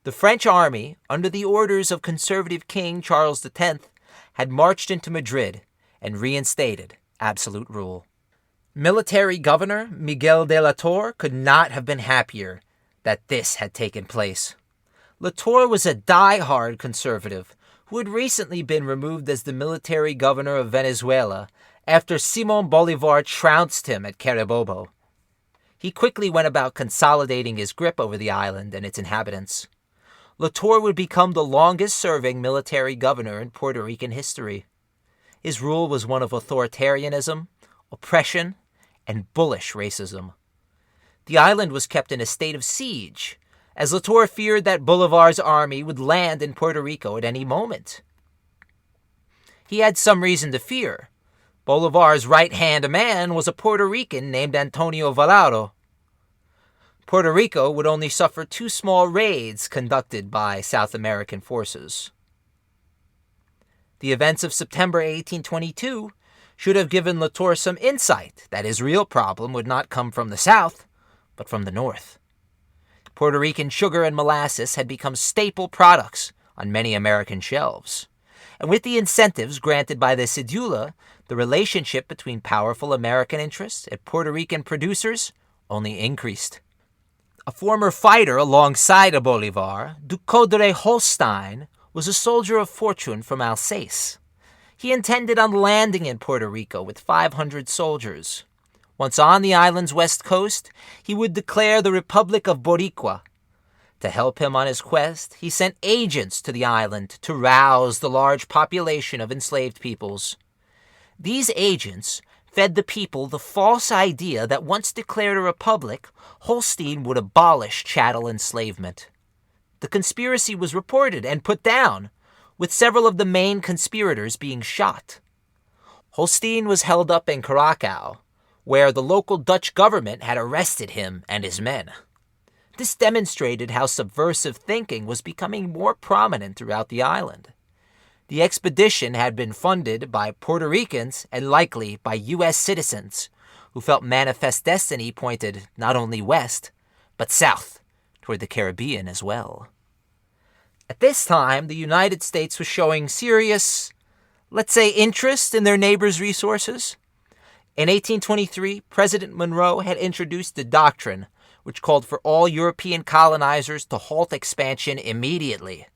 The French army, under the orders of conservative King Charles X, had marched into Madrid and reinstated absolute rule. Military Governor Miguel de la Torre could not have been happier that this had taken place. La Torre was a die-hard conservative who had recently been removed as the military governor of Venezuela after Simón Bolívar trounced him at Carabobo. He quickly went about consolidating his grip over the island and its inhabitants. La Torre would become the longest-serving military governor in Puerto Rican history. His rule was one of authoritarianism, oppression, and bullish racism. The island was kept in a state of siege, as La Torre feared that Bolívar's army would land in Puerto Rico at any moment. He had some reason to fear. Bolívar's right-hand man was a Puerto Rican named Antonio Valero. Puerto Rico would only suffer 2 small raids conducted by South American forces. The events of September 1822 should have given La Torre some insight that his real problem would not come from the south, but from the north. Puerto Rican sugar and molasses had become staple products on many American shelves. And with the incentives granted by the cedula, the relationship between powerful American interests and Puerto Rican producers only increased. A former fighter alongside of Bolívar, Ducos de Holstein, was a soldier of fortune from Alsace. He intended on landing in Puerto Rico with 500 soldiers. Once on the island's west coast, he would declare the Republic of Boricua. To help him on his quest, he sent agents to the island to rouse the large population of enslaved peoples. These agents fed the people the false idea that once declared a republic, Holstein would abolish chattel enslavement. The conspiracy was reported and put down, with several of the main conspirators being shot. Holstein was held up in Curacao, where the local Dutch government had arrested him and his men. This demonstrated how subversive thinking was becoming more prominent throughout the island. The expedition had been funded by Puerto Ricans and likely by U.S. citizens who felt manifest destiny pointed not only west, but south toward the Caribbean as well. At this time, the United States was showing serious, let's say, interest in their neighbors' resources. In 1823, President Monroe had introduced a doctrine which called for all European colonizers to halt expansion immediately.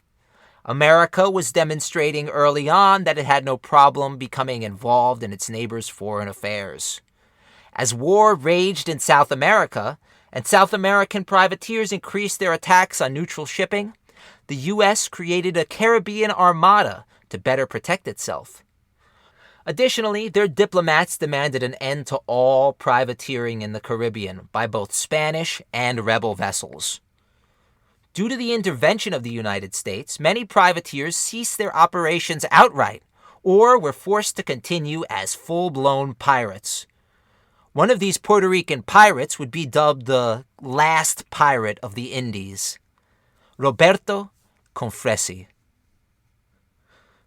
America was demonstrating early on that it had no problem becoming involved in its neighbors' foreign affairs. As war raged in South America, and South American privateers increased their attacks on neutral shipping, the U.S. created a Caribbean armada to better protect itself. Additionally, their diplomats demanded an end to all privateering in the Caribbean by both Spanish and rebel vessels. Due to the intervention of the United States, many privateers ceased their operations outright or were forced to continue as full-blown pirates. One of these Puerto Rican pirates would be dubbed the last pirate of the Indies, Roberto Confresi.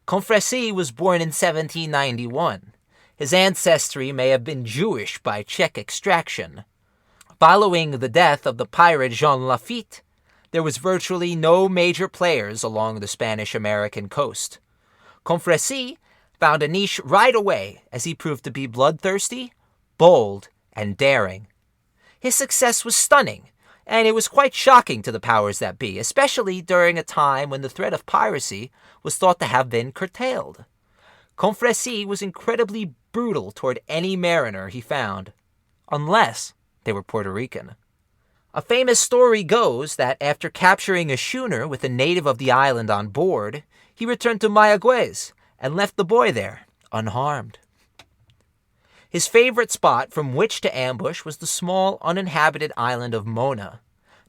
Confresi was born in 1791. His ancestry may have been Jewish by Czech extraction. Following the death of the pirate Jean Lafitte, there was virtually no major players along the Spanish-American coast. Confresi found a niche right away as he proved to be bloodthirsty, bold, and daring. His success was stunning, and it was quite shocking to the powers that be, especially during a time when the threat of piracy was thought to have been curtailed. Confresi was incredibly brutal toward any mariner he found, unless they were Puerto Rican. A famous story goes that after capturing a schooner with a native of the island on board, he returned to Mayagüez and left the boy there, unharmed. His favorite spot from which to ambush was the small, uninhabited island of Mona,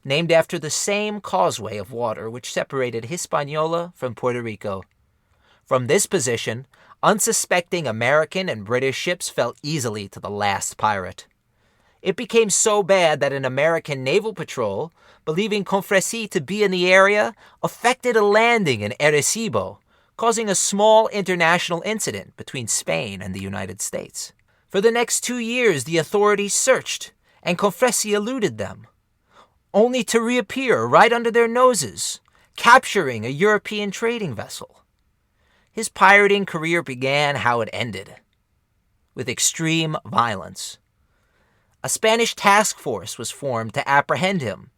named after the same causeway of water which separated Hispaniola from Puerto Rico. From this position, unsuspecting American and British ships fell easily to the last pirate. It became so bad that an American naval patrol, believing Confresi to be in the area, effected a landing in Arecibo, causing a small international incident between Spain and the United States. For the next 2 years, the authorities searched, and Confresi eluded them, only to reappear right under their noses, capturing a European trading vessel. His pirating career began how it ended, with extreme violence. A Spanish task force was formed to apprehend him.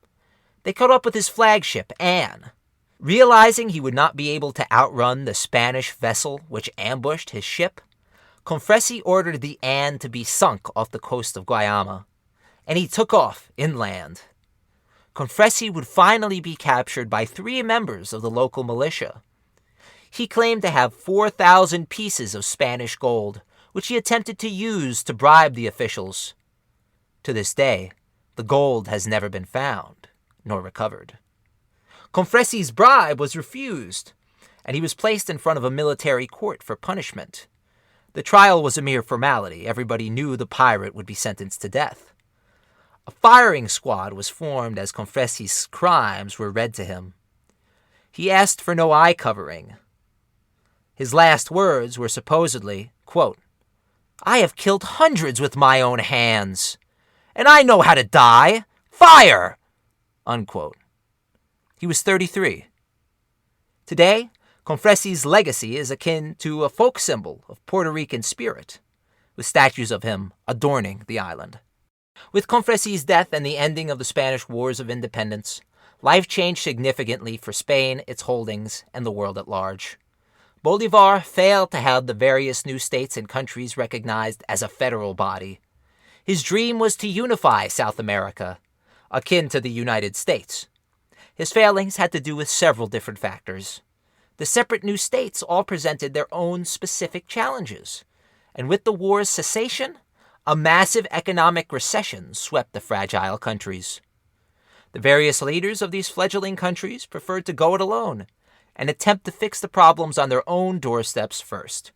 They caught up with his flagship, Anne. Realizing he would not be able to outrun the Spanish vessel which ambushed his ship, Confresi ordered the Anne to be sunk off the coast of Guayama, and he took off inland. Confresi would finally be captured by 3 members of the local militia. He claimed to have 4,000 pieces of Spanish gold, which he attempted to use to bribe the officials. To this day, the gold has never been found, nor recovered. Confresi's bribe was refused, and he was placed in front of a military court for punishment. The trial was a mere formality. Everybody knew the pirate would be sentenced to death. A firing squad was formed as Confresi's crimes were read to him. He asked for no eye covering. His last words were supposedly, quote, "I have killed hundreds with my own hands, and I know how to die. Fire!" Unquote. He was 33. Today, Confresi's legacy is akin to a folk symbol of Puerto Rican spirit, with statues of him adorning the island. With Confresi's death and the ending of the Spanish Wars of Independence, life changed significantly for Spain, its holdings, and the world at large. Bolívar failed to have the various new states and countries recognized as a federal body. His dream was to unify South America, akin to the United States. His failings had to do with several different factors. The separate new states all presented their own specific challenges, and with the war's cessation, a massive economic recession swept the fragile countries. The various leaders of these fledgling countries preferred to go it alone and attempt to fix the problems on their own doorsteps first.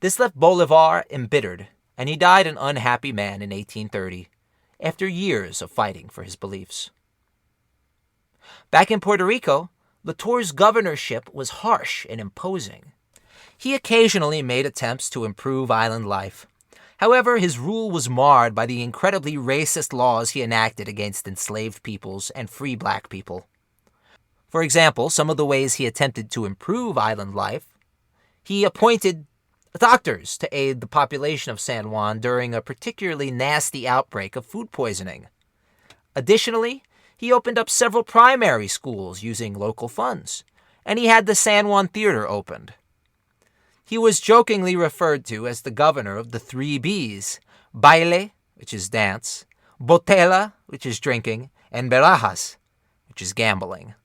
This left Bolívar embittered, and he died an unhappy man in 1830, after years of fighting for his beliefs. Back in Puerto Rico, Latour's governorship was harsh and imposing. He occasionally made attempts to improve island life. However, his rule was marred by the incredibly racist laws he enacted against enslaved peoples and free black people. For example, some of the ways he attempted to improve island life: he appointed doctors to aid the population of San Juan during a particularly nasty outbreak of food poisoning. Additionally, he opened up several primary schools using local funds, and he had the San Juan Theater opened. He was jokingly referred to as the governor of the 3 Bs: baile, which is dance, botella, which is drinking, and barajas, which is gambling.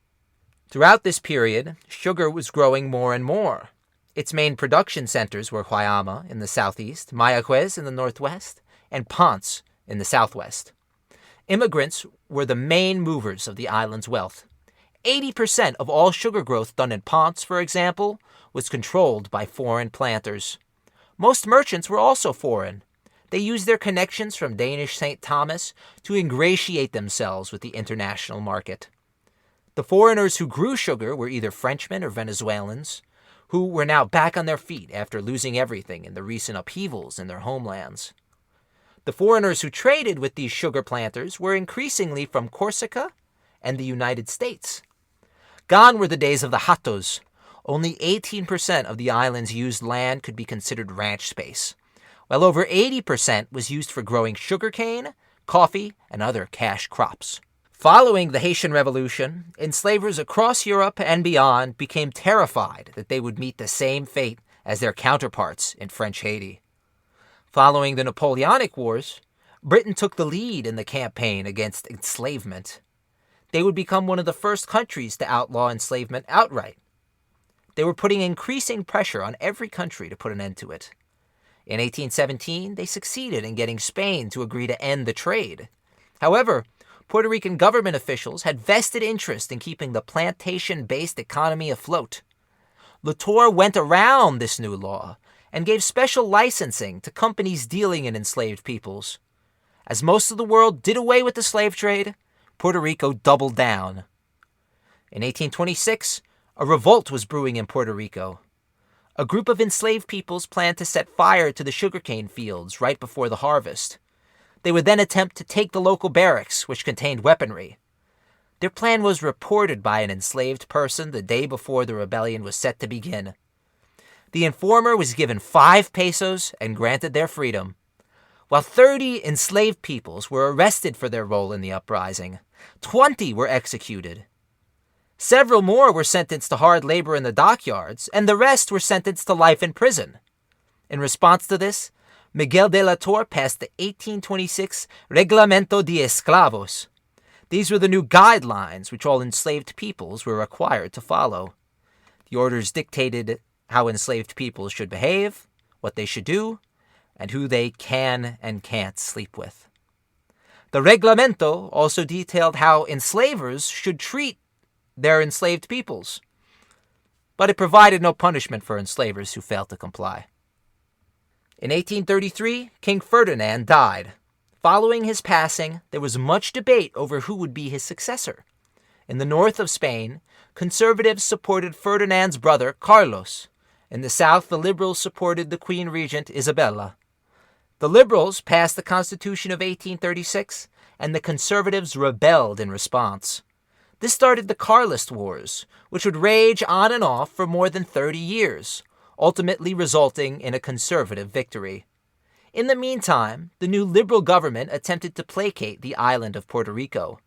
Throughout this period, sugar was growing more and more. Its main production centers were Guayama in the southeast, Mayagüez in the northwest, and Ponce in the southwest. Immigrants were the main movers of the island's wealth. 80% of all sugar growth done in Ponce, for example, was controlled by foreign planters. Most merchants were also foreign. They used their connections from Danish St. Thomas to ingratiate themselves with the international market. The foreigners who grew sugar were either Frenchmen or Venezuelans, who were now back on their feet after losing everything in the recent upheavals in their homelands. The foreigners who traded with these sugar planters were increasingly from Corsica and the United States. Gone were the days of the hatos. Only 18% of the island's used land could be considered ranch space, while over 80% was used for growing sugarcane, coffee, and other cash crops. Following the Haitian Revolution, enslavers across Europe and beyond became terrified that they would meet the same fate as their counterparts in French Haiti. Following the Napoleonic Wars, Britain took the lead in the campaign against enslavement. They would become one of the first countries to outlaw enslavement outright. They were putting increasing pressure on every country to put an end to it. In 1817, they succeeded in getting Spain to agree to end the trade. However, Puerto Rican government officials had vested interest in keeping the plantation-based economy afloat. Latour went around this new law and gave special licensing to companies dealing in enslaved peoples. As most of the world did away with the slave trade, Puerto Rico doubled down. In 1826, a revolt was brewing in Puerto Rico. a group of enslaved peoples planned to set fire to the sugarcane fields right before the harvest. They would then attempt to take the local barracks, which contained weaponry. Their plan was reported by an enslaved person the day before the rebellion was set to begin. The informer was given 5 pesos and granted their freedom. While 30 enslaved peoples were arrested for their role in the uprising, 20 were executed. Several more were sentenced to hard labor in the dockyards, and the rest were sentenced to life in prison. In response to this, Miguel de la Torre passed the 1826 Reglamento de Esclavos. These were the new guidelines which all enslaved peoples were required to follow. The orders dictated how enslaved peoples should behave, what they should do, and who they can and can't sleep with. The Reglamento also detailed how enslavers should treat their enslaved peoples, but it provided no punishment for enslavers who failed to comply. In 1833, King Ferdinand died. Following his passing, there was much debate over who would be his successor. In the north of Spain, conservatives supported Ferdinand's brother Carlos. In the south, the liberals supported the Queen Regent Isabella. The liberals passed the Constitution of 1836, and the conservatives rebelled in response. This started the Carlist Wars, which would rage on and off for more than 30 years, ultimately resulting in a conservative victory. In the meantime, the new liberal government attempted to placate the island of Puerto Rico.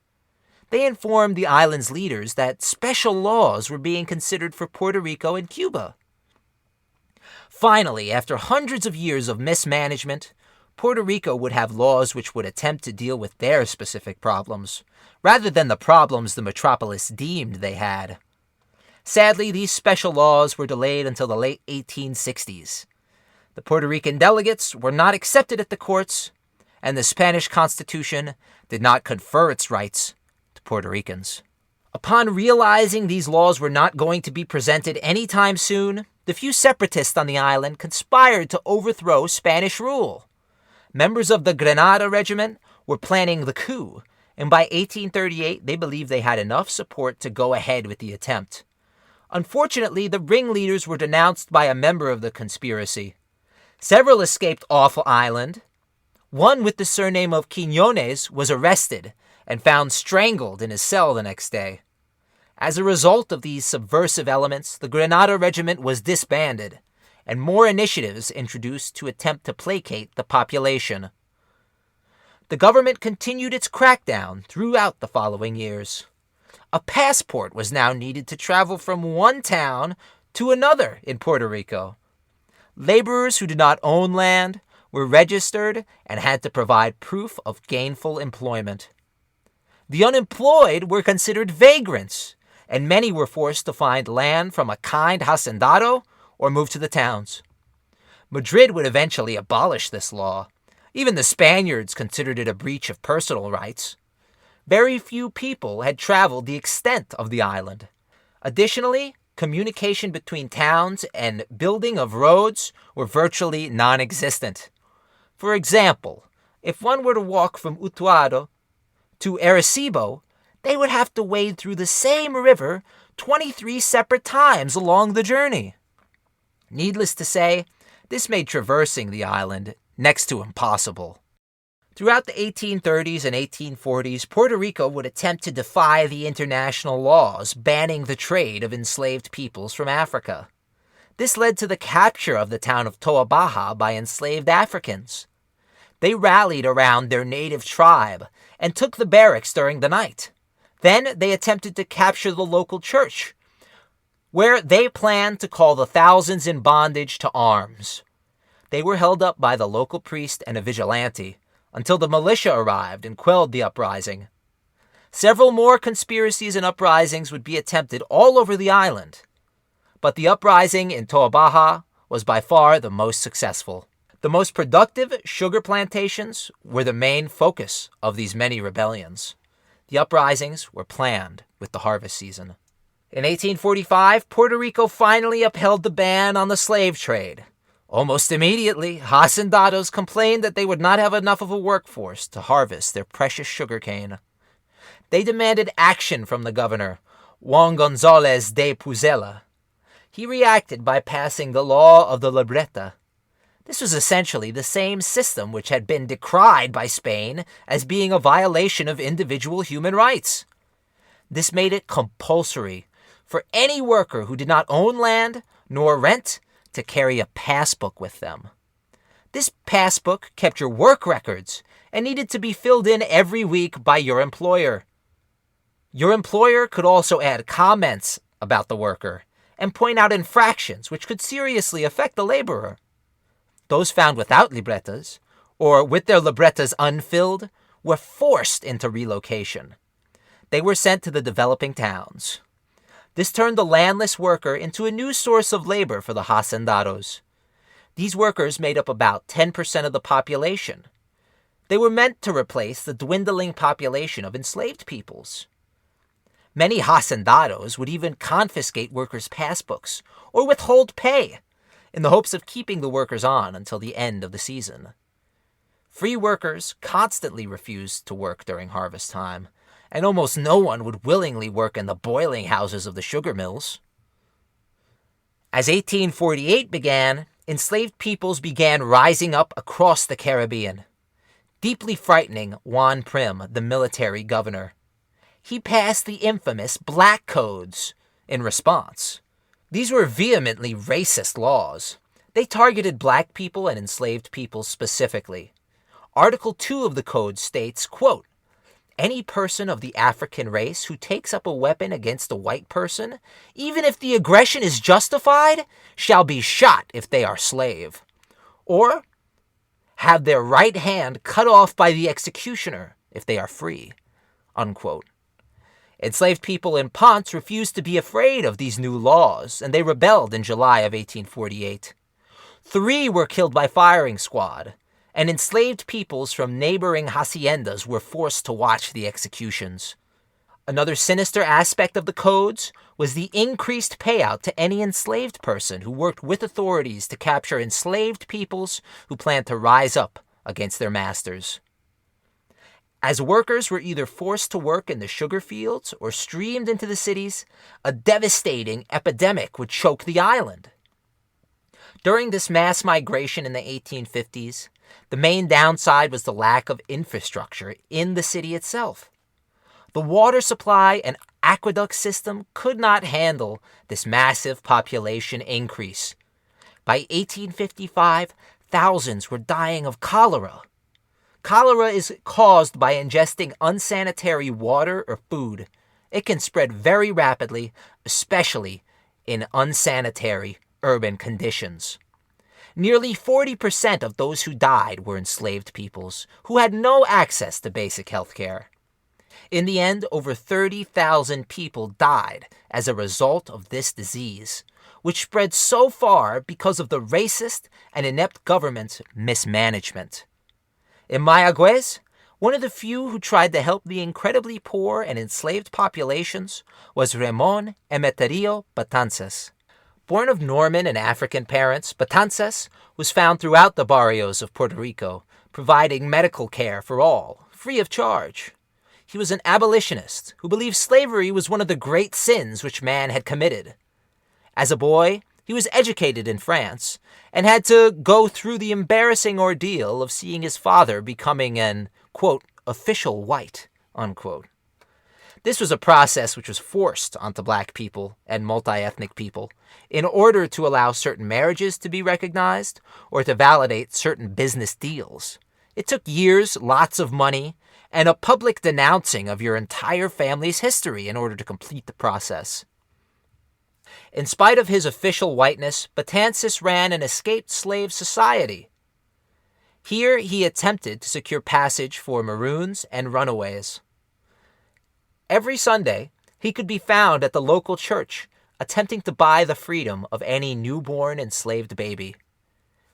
They informed the island's leaders that special laws were being considered for Puerto Rico and Cuba. Finally, after hundreds of years of mismanagement, Puerto Rico would have laws which would attempt to deal with their specific problems, rather than the problems the metropolis deemed they had. Sadly, these special laws were delayed until the late 1860s. The Puerto Rican delegates were not accepted at the courts, and the Spanish Constitution did not confer its rights to Puerto Ricans. Upon realizing these laws were not going to be presented anytime soon, the few separatists on the island conspired to overthrow Spanish rule. Members of the Granada Regiment were planning the coup, and by 1838 they believed they had enough support to go ahead with the attempt. Unfortunately, the ringleaders were denounced by a member of the conspiracy. Several escaped off island. One with the surname of Jiménez was arrested and found strangled in his cell the next day. As a result of these subversive elements, the Granada Regiment was disbanded, and more initiatives introduced to attempt to placate the population. The government continued its crackdown throughout the following years. A passport was now needed to travel from one town to another in Puerto Rico. Laborers who did not own land were registered and had to provide proof of gainful employment. The unemployed were considered vagrants, and many were forced to find land from a kind hacendado or move to the towns. Madrid would eventually abolish this law. Even the Spaniards considered it a breach of personal rights. Very few people had traveled the extent of the island. Additionally, communication between towns and building of roads were virtually non-existent. For example, if one were to walk from Utuado to Arecibo, they would have to wade through the same river 23 separate times along the journey. Needless to say, this made traversing the island next to impossible. Throughout the 1830s and 1840s, Puerto Rico would attempt to defy the international laws banning the trade of enslaved peoples from Africa. This led to the capture of the town of Toa Baja by enslaved Africans. They rallied around their native tribe and took the barracks during the night. Then they attempted to capture the local church, where they planned to call the thousands in bondage to arms. They were held up by the local priest and a vigilante until the militia arrived and quelled the uprising. Several more conspiracies and uprisings would be attempted all over the island, but the uprising in Toa Baja was by far the most successful. The most productive sugar plantations were the main focus of these many rebellions. The uprisings were planned with the harvest season. In 1845, Puerto Rico finally upheld the ban on the slave trade. Almost immediately, hacendados complained that they would not have enough of a workforce to harvest their precious sugarcane. They demanded action from the governor, Juan González de Puzella. He reacted by passing the law of the libreta. This was essentially the same system which had been decried by Spain as being a violation of individual human rights. This made it compulsory for any worker who did not own land nor rent to carry a passbook with them. This passbook kept your work records and needed to be filled in every week by your employer. Your employer could also add comments about the worker and point out infractions which could seriously affect the laborer. Those found without libretas, or with their libretas unfilled, were forced into relocation. They were sent to the developing towns. This turned the landless worker into a new source of labor for the hacendados. These workers made up about 10% of the population. They were meant to replace the dwindling population of enslaved peoples. Many hacendados would even confiscate workers' passbooks or withhold pay in the hopes of keeping the workers on until the end of the season. Free workers constantly refused to work during harvest time, and almost no one would willingly work in the boiling houses of the sugar mills. As 1848 began, enslaved peoples began rising up across the Caribbean, deeply frightening Juan Prim, the military governor. He passed the infamous Black Codes in response. These were vehemently racist laws. They targeted black people and enslaved people specifically. Article 2 of the code states, quote, "Any person of the African race who takes up a weapon against a white person, even if the aggression is justified, shall be shot if they are slave, or have their right hand cut off by the executioner if they are free," unquote. Enslaved people in Ponce refused to be afraid of these new laws, and they rebelled in July of 1848. 3 were killed by firing squad, and enslaved peoples from neighboring haciendas were forced to watch the executions. Another sinister aspect of the codes was the increased payout to any enslaved person who worked with authorities to capture enslaved peoples who planned to rise up against their masters. As workers were either forced to work in the sugar fields or streamed into the cities, a devastating epidemic would choke the island. During this mass migration in the 1850s, the main downside was the lack of infrastructure in the city itself. The water supply and aqueduct system could not handle this massive population increase. By 1855, thousands were dying of cholera. Cholera is caused by ingesting unsanitary water or food. It can spread very rapidly, especially in unsanitary urban conditions. Nearly 40% of those who died were enslaved peoples who had no access to basic health care. In the end, over 30,000 people died as a result of this disease, which spread so far because of the racist and inept government's mismanagement. In Mayagüez, one of the few who tried to help the incredibly poor and enslaved populations was Ramon Emeterio Betances. Born of Norman and African parents, Betances was found throughout the barrios of Puerto Rico, providing medical care for all, free of charge. He was an abolitionist who believed slavery was one of the great sins which man had committed. As a boy, he was educated in France and had to go through the embarrassing ordeal of seeing his father becoming an, quote, official white, unquote. This was a process which was forced onto black people and multi-ethnic people in order to allow certain marriages to be recognized or to validate certain business deals. It took years, lots of money, and a public denouncing of your entire family's history in order to complete the process. In spite of his official whiteness, Betances ran an escaped slave society. Here he attempted to secure passage for maroons and runaways. Every Sunday, he could be found at the local church, attempting to buy the freedom of any newborn enslaved baby.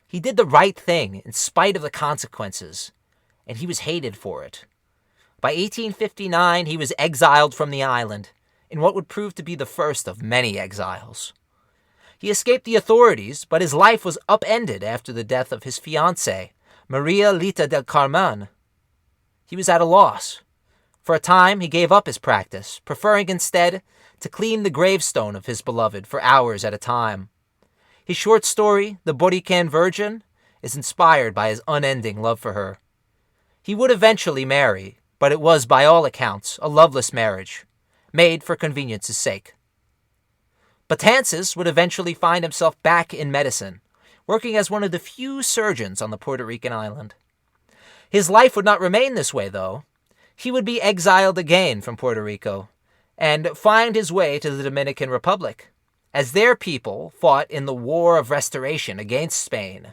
He did the right thing in spite of the consequences, and he was hated for it. By 1859, he was exiled from the island, in what would prove to be the first of many exiles. He escaped the authorities, but his life was upended after the death of his fiancée, Maria Lita del Carmen. He was at a loss. For a time, he gave up his practice, preferring instead to clean the gravestone of his beloved for hours at a time. His short story, The Borican Virgin, is inspired by his unending love for her. He would eventually marry, but it was, by all accounts, a loveless marriage, made for convenience's sake. Betances would eventually find himself back in medicine, working as one of the few surgeons on the Puerto Rican island. His life would not remain this way, though. He would be exiled again from Puerto Rico and find his way to the Dominican Republic, as their people fought in the War of Restoration against Spain.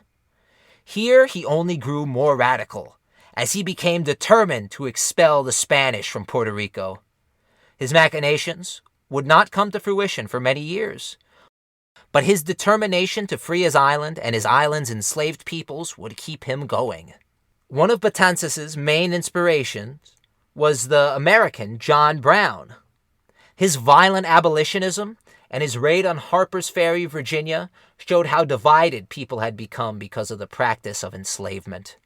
Here he only grew more radical, as he became determined to expel the Spanish from Puerto Rico. His machinations would not come to fruition for many years, but his determination to free his island and his island's enslaved peoples would keep him going. One of Betances' main inspirations was the American John Brown. His violent abolitionism and his raid on Harper's Ferry, Virginia, showed how divided people had become because of the practice of enslavement.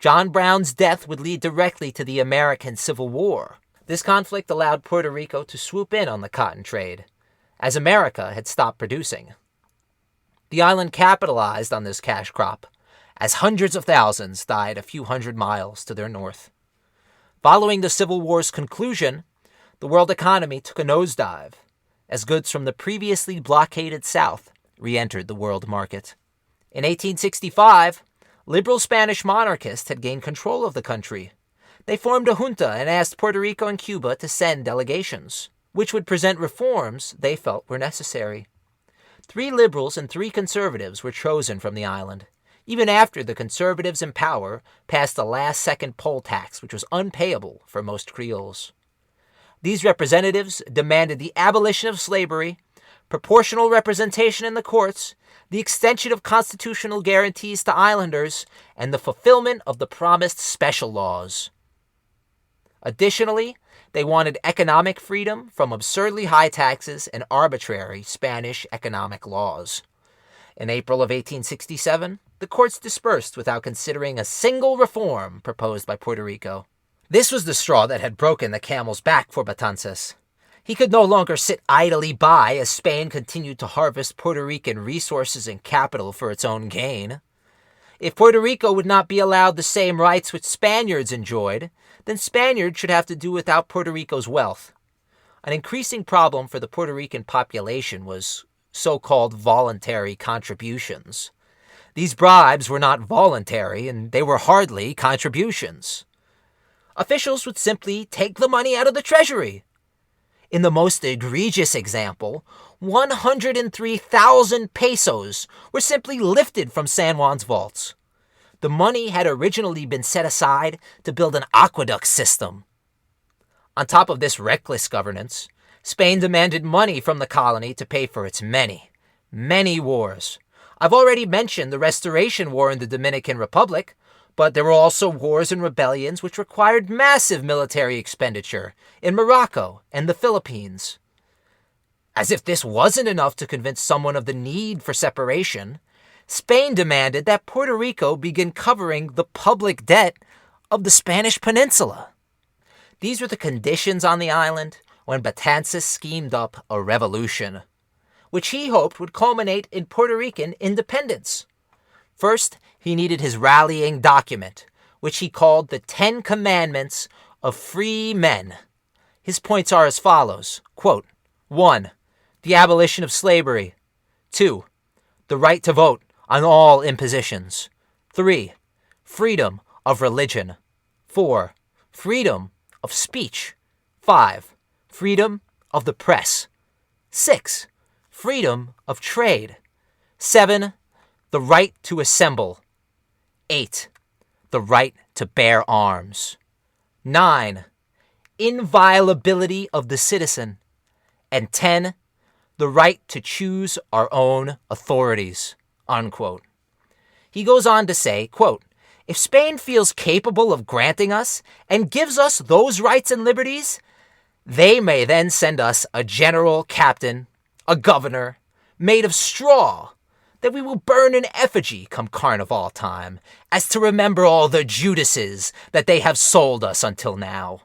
John Brown's death would lead directly to the American Civil War. This conflict allowed Puerto Rico to swoop in on the cotton trade, as America had stopped producing. The island capitalized on this cash crop, as hundreds of thousands died a few hundred miles to their north. Following the Civil War's conclusion, the world economy took a nosedive, as goods from the previously blockaded South re-entered the world market. In 1865, liberal Spanish monarchists had gained control of the country. They formed a junta and asked Puerto Rico and Cuba to send delegations, which would present reforms they felt were necessary. 3 liberals and 3 conservatives were chosen from the island, even after the conservatives in power passed a last-second poll tax which was unpayable for most Creoles. These representatives demanded the abolition of slavery, proportional representation in the courts, the extension of constitutional guarantees to islanders, and the fulfillment of the promised special laws. Additionally, they wanted economic freedom from absurdly high taxes and arbitrary Spanish economic laws. In April of 1867, the courts dispersed without considering a single reform proposed by Puerto Rico. This was the straw that had broken the camel's back for Betances. He could no longer sit idly by as Spain continued to harvest Puerto Rican resources and capital for its own gain. If Puerto Rico would not be allowed the same rights which Spaniards enjoyed, then Spaniards should have to do without Puerto Rico's wealth. An increasing problem for the Puerto Rican population was so-called voluntary contributions. These bribes were not voluntary, and they were hardly contributions. Officials would simply take the money out of the treasury. In the most egregious example, 103,000 pesos were simply lifted from San Juan's vaults. The money had originally been set aside to build an aqueduct system. On top of this reckless governance, Spain demanded money from the colony to pay for its many, many wars. I've already mentioned the Restoration War in the Dominican Republic, but there were also wars and rebellions which required massive military expenditure in Morocco and the Philippines. As if this wasn't enough to convince someone of the need for separation, Spain demanded that Puerto Rico begin covering the public debt of the Spanish peninsula. These were the conditions on the island when Betances schemed up a revolution, which he hoped would culminate in Puerto Rican independence. First, he needed his rallying document, which he called the 10 Commandments of Free Men. His points are as follows, quote, 1. The abolition of slavery. 2. The right to vote on all impositions. 3. Freedom of religion. 4. Freedom of speech. 5. Freedom of the press. 6. Freedom of trade. 7. The right to assemble. 8. The right to bear arms. 9. Inviolability of the citizen. And 10. The right to choose our own authorities. Unquote. He goes on to say, quote, if Spain feels capable of granting us and gives us those rights and liberties, they may then send us a general, captain, a governor, made of straw, that we will burn in effigy come carnival time, as to remember all the Judases that they have sold us until now.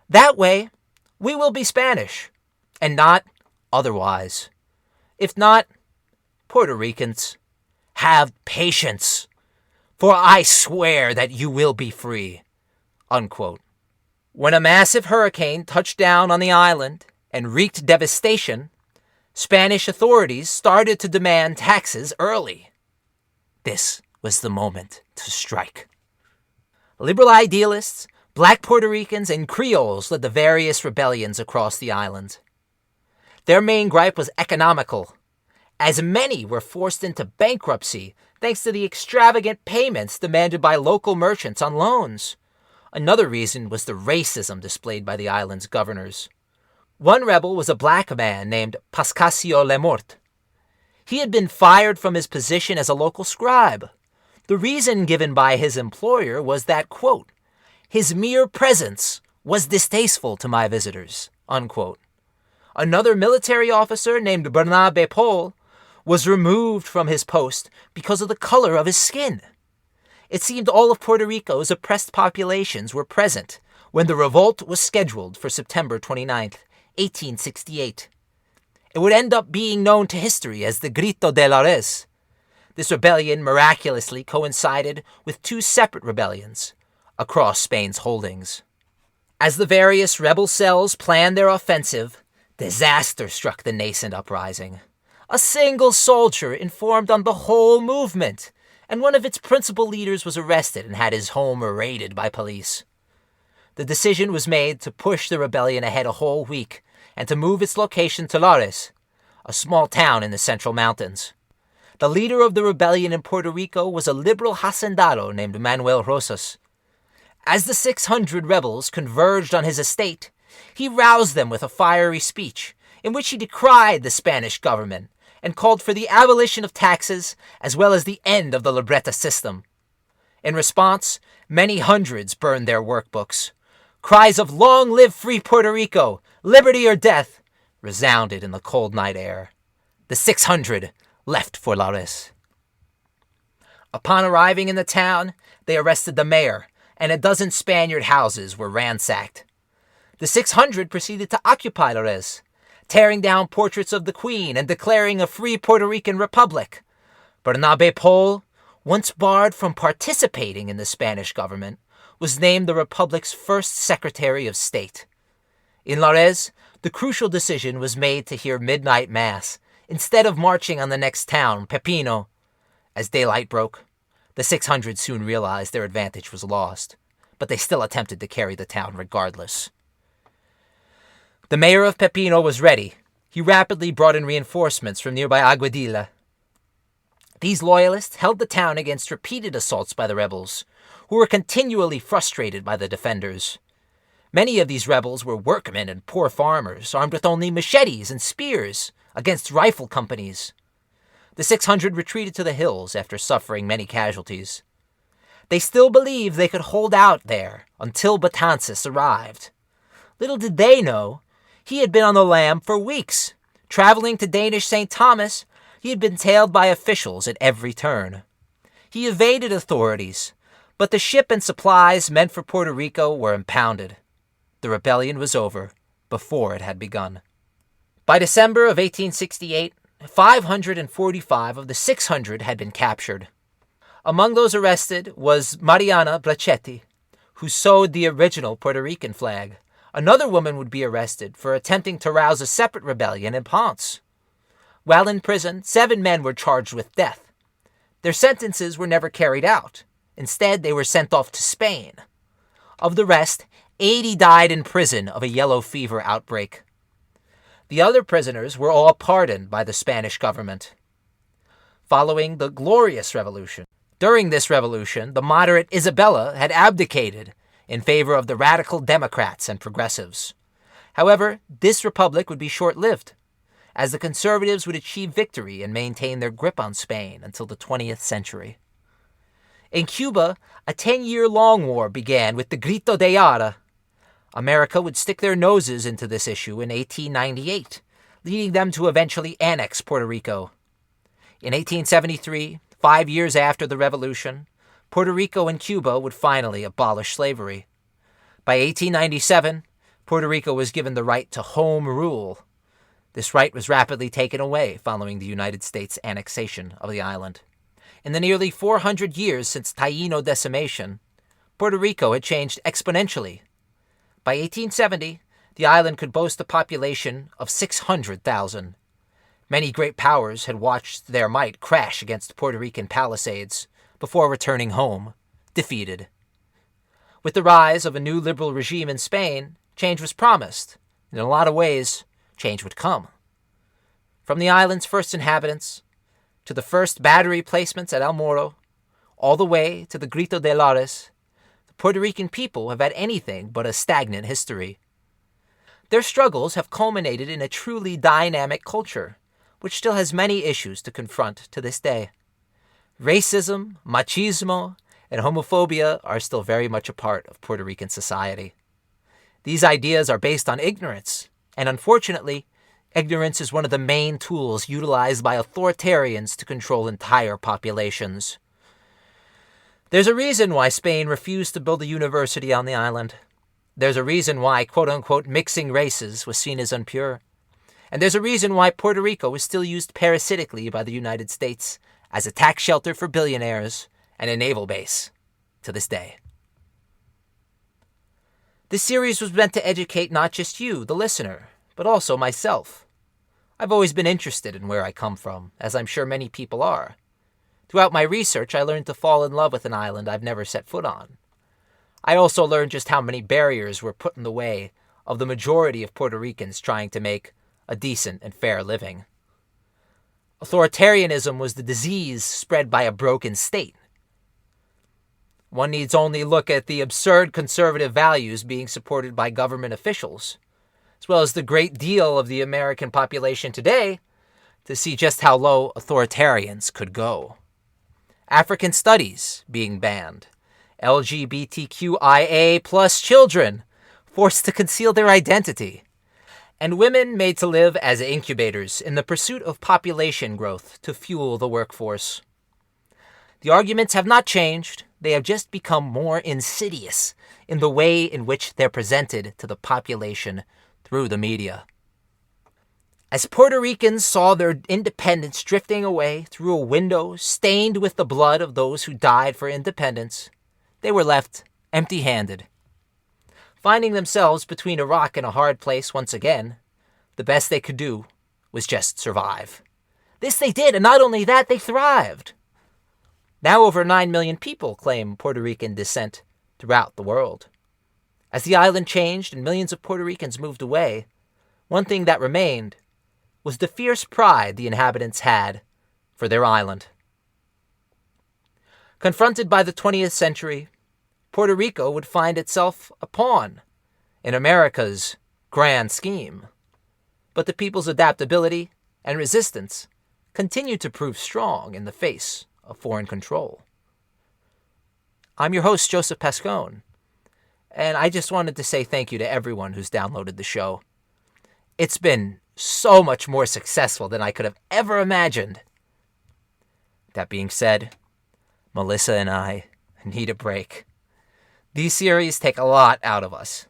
That way, we will be Spanish, and not otherwise. If not, Puerto Ricans, have patience, for I swear that you will be free." Unquote. When a massive hurricane touched down on the island and wreaked devastation, Spanish authorities started to demand taxes early. This was the moment to strike. Liberal idealists, Black Puerto Ricans, and Creoles led the various rebellions across the island. Their main gripe was economical, as many were forced into bankruptcy thanks to the extravagant payments demanded by local merchants on loans. Another reason was the racism displayed by the island's governors. One rebel was a black man named Pascasio Lemort. He had been fired from his position as a local scribe. The reason given by his employer was that, quote, "his mere presence was distasteful to my visitors," unquote. Another military officer named Bernabe Paul was removed from his post because of the color of his skin. It seemed all of Puerto Rico's oppressed populations were present when the revolt was scheduled for September 29th, 1868. It would end up being known to history as the Grito de Lares. This rebellion miraculously coincided with two separate rebellions across Spain's holdings. As the various rebel cells planned their offensive, disaster struck the nascent uprising. A single soldier informed on the whole movement, and one of its principal leaders was arrested and had his home raided by police. The decision was made to push the rebellion ahead a whole week and to move its location to Lares, a small town in the Central Mountains. The leader of the rebellion in Puerto Rico was a liberal hacendado named Manuel Rosas. As the 600 rebels converged on his estate, he roused them with a fiery speech in which he decried the Spanish government and called for the abolition of taxes as well as the end of the libreta system. In response, many hundreds burned their workbooks. Cries of "Long live free Puerto Rico! Liberty or death!" resounded in the cold night air. The 600 left for Lares. Upon arriving in the town, they arrested the mayor, and a dozen Spaniard houses were ransacked. The 600 proceeded to occupy Lares, tearing down portraits of the Queen and declaring a free Puerto Rican republic. Bernabe Paul, once barred from participating in the Spanish government, was named the republic's first Secretary of State. In Lares, the crucial decision was made to hear midnight mass instead of marching on the next town, Pepino. As daylight broke, the 600 soon realized their advantage was lost, but they still attempted to carry the town regardless. The mayor of Pepino was ready. He rapidly brought in reinforcements from nearby Aguadilla. These loyalists held the town against repeated assaults by the rebels, who were continually frustrated by the defenders. Many of these rebels were workmen and poor farmers, armed with only machetes and spears against rifle companies. The 600 retreated to the hills after suffering many casualties. They still believed they could hold out there until Betances arrived. Little did they know, he had been on the lam for weeks. Traveling to Danish St. Thomas, he had been tailed by officials at every turn. He evaded authorities, but the ship and supplies meant for Puerto Rico were impounded. The rebellion was over before it had begun. By December of 1868, 545 of the 600 had been captured. Among those arrested was Mariana Brachetti, who sewed the original Puerto Rican flag. Another woman would be arrested for attempting to rouse a separate rebellion in Ponce. While in prison, 7 men were charged with death. Their sentences were never carried out. Instead, they were sent off to Spain. Of the rest, 80 died in prison of a yellow fever outbreak. The other prisoners were all pardoned by the Spanish government. Following the Glorious Revolution. During this revolution, the moderate Isabella had abdicated in favor of the radical Democrats and progressives. However, this republic would be short-lived, as the conservatives would achieve victory and maintain their grip on Spain until the 20th century. In Cuba, a 10-year-long war began with the Grito de Yara. America would stick their noses into this issue in 1898, leading them to eventually annex Puerto Rico. In 1873, 5 years after the revolution, Puerto Rico and Cuba would finally abolish slavery. By 1897, Puerto Rico was given the right to home rule. This right was rapidly taken away following the United States annexation of the island. In the nearly 400 years since Taíno decimation, Puerto Rico had changed exponentially. By 1870, the island could boast a population of 600,000. Many great powers had watched their might crash against Puerto Rican palisades before returning home, defeated. With the rise of a new liberal regime in Spain, change was promised, and in a lot of ways, change would come. From the island's first inhabitants, to the first battery placements at El Morro, all the way to the Grito de Lares, the Puerto Rican people have had anything but a stagnant history. Their struggles have culminated in a truly dynamic culture, which still has many issues to confront to this day. Racism, machismo, and homophobia are still very much a part of Puerto Rican society. These ideas are based on ignorance, and unfortunately, ignorance is one of the main tools utilized by authoritarians to control entire populations. There's a reason why Spain refused to build a university on the island. There's a reason why, quote-unquote, mixing races was seen as impure. And there's a reason why Puerto Rico is still used parasitically by the United States as a tax shelter for billionaires and a naval base to this day. This series was meant to educate not just you, the listener, but also myself. I've always been interested in where I come from, as I'm sure many people are. Throughout my research, I learned to fall in love with an island I've never set foot on. I also learned just how many barriers were put in the way of the majority of Puerto Ricans trying to make a decent and fair living. Authoritarianism was the disease spread by a broken state. One needs only look at the absurd conservative values being supported by government officials, as well as the great deal of the American population today, to see just how low authoritarians could go. African studies being banned, LGBTQIA plus children forced to conceal their identity, and women made to live as incubators in the pursuit of population growth to fuel the workforce. The arguments have not changed, they have just become more insidious in the way in which they're presented to the population through the media. As Puerto Ricans saw their independence drifting away through a window stained with the blood of those who died for independence, they were left empty-handed. Finding themselves between a rock and a hard place once again, the best they could do was just survive. This they did, and not only that, they thrived. Now over 9 million people claim Puerto Rican descent throughout the world. As the island changed and millions of Puerto Ricans moved away, one thing that remained was the fierce pride the inhabitants had for their island. Confronted by the 20th century, Puerto Rico would find itself a pawn in America's grand scheme. But the people's adaptability and resistance continued to prove strong in the face of foreign control. I'm your host, Joseph Pascone, and I just wanted to say thank you to everyone who's downloaded the show. It's been so much more successful than I could have ever imagined. That being said, Melissa and I need a break. These series take a lot out of us,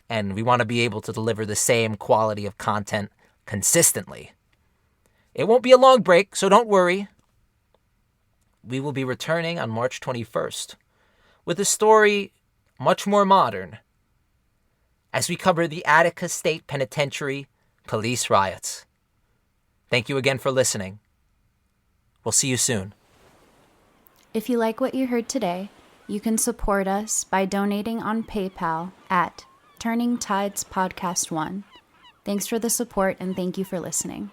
and we want to be able to deliver the same quality of content consistently. It won't be a long break, so don't worry. We will be returning on March 21st with a story much more modern as we cover the Attica State Penitentiary police riots. Thank you again for listening. We'll see you soon. If you like what you heard today, you can support us by donating on PayPal at Turning Tides Podcast 1. Thanks for the support and thank you for listening.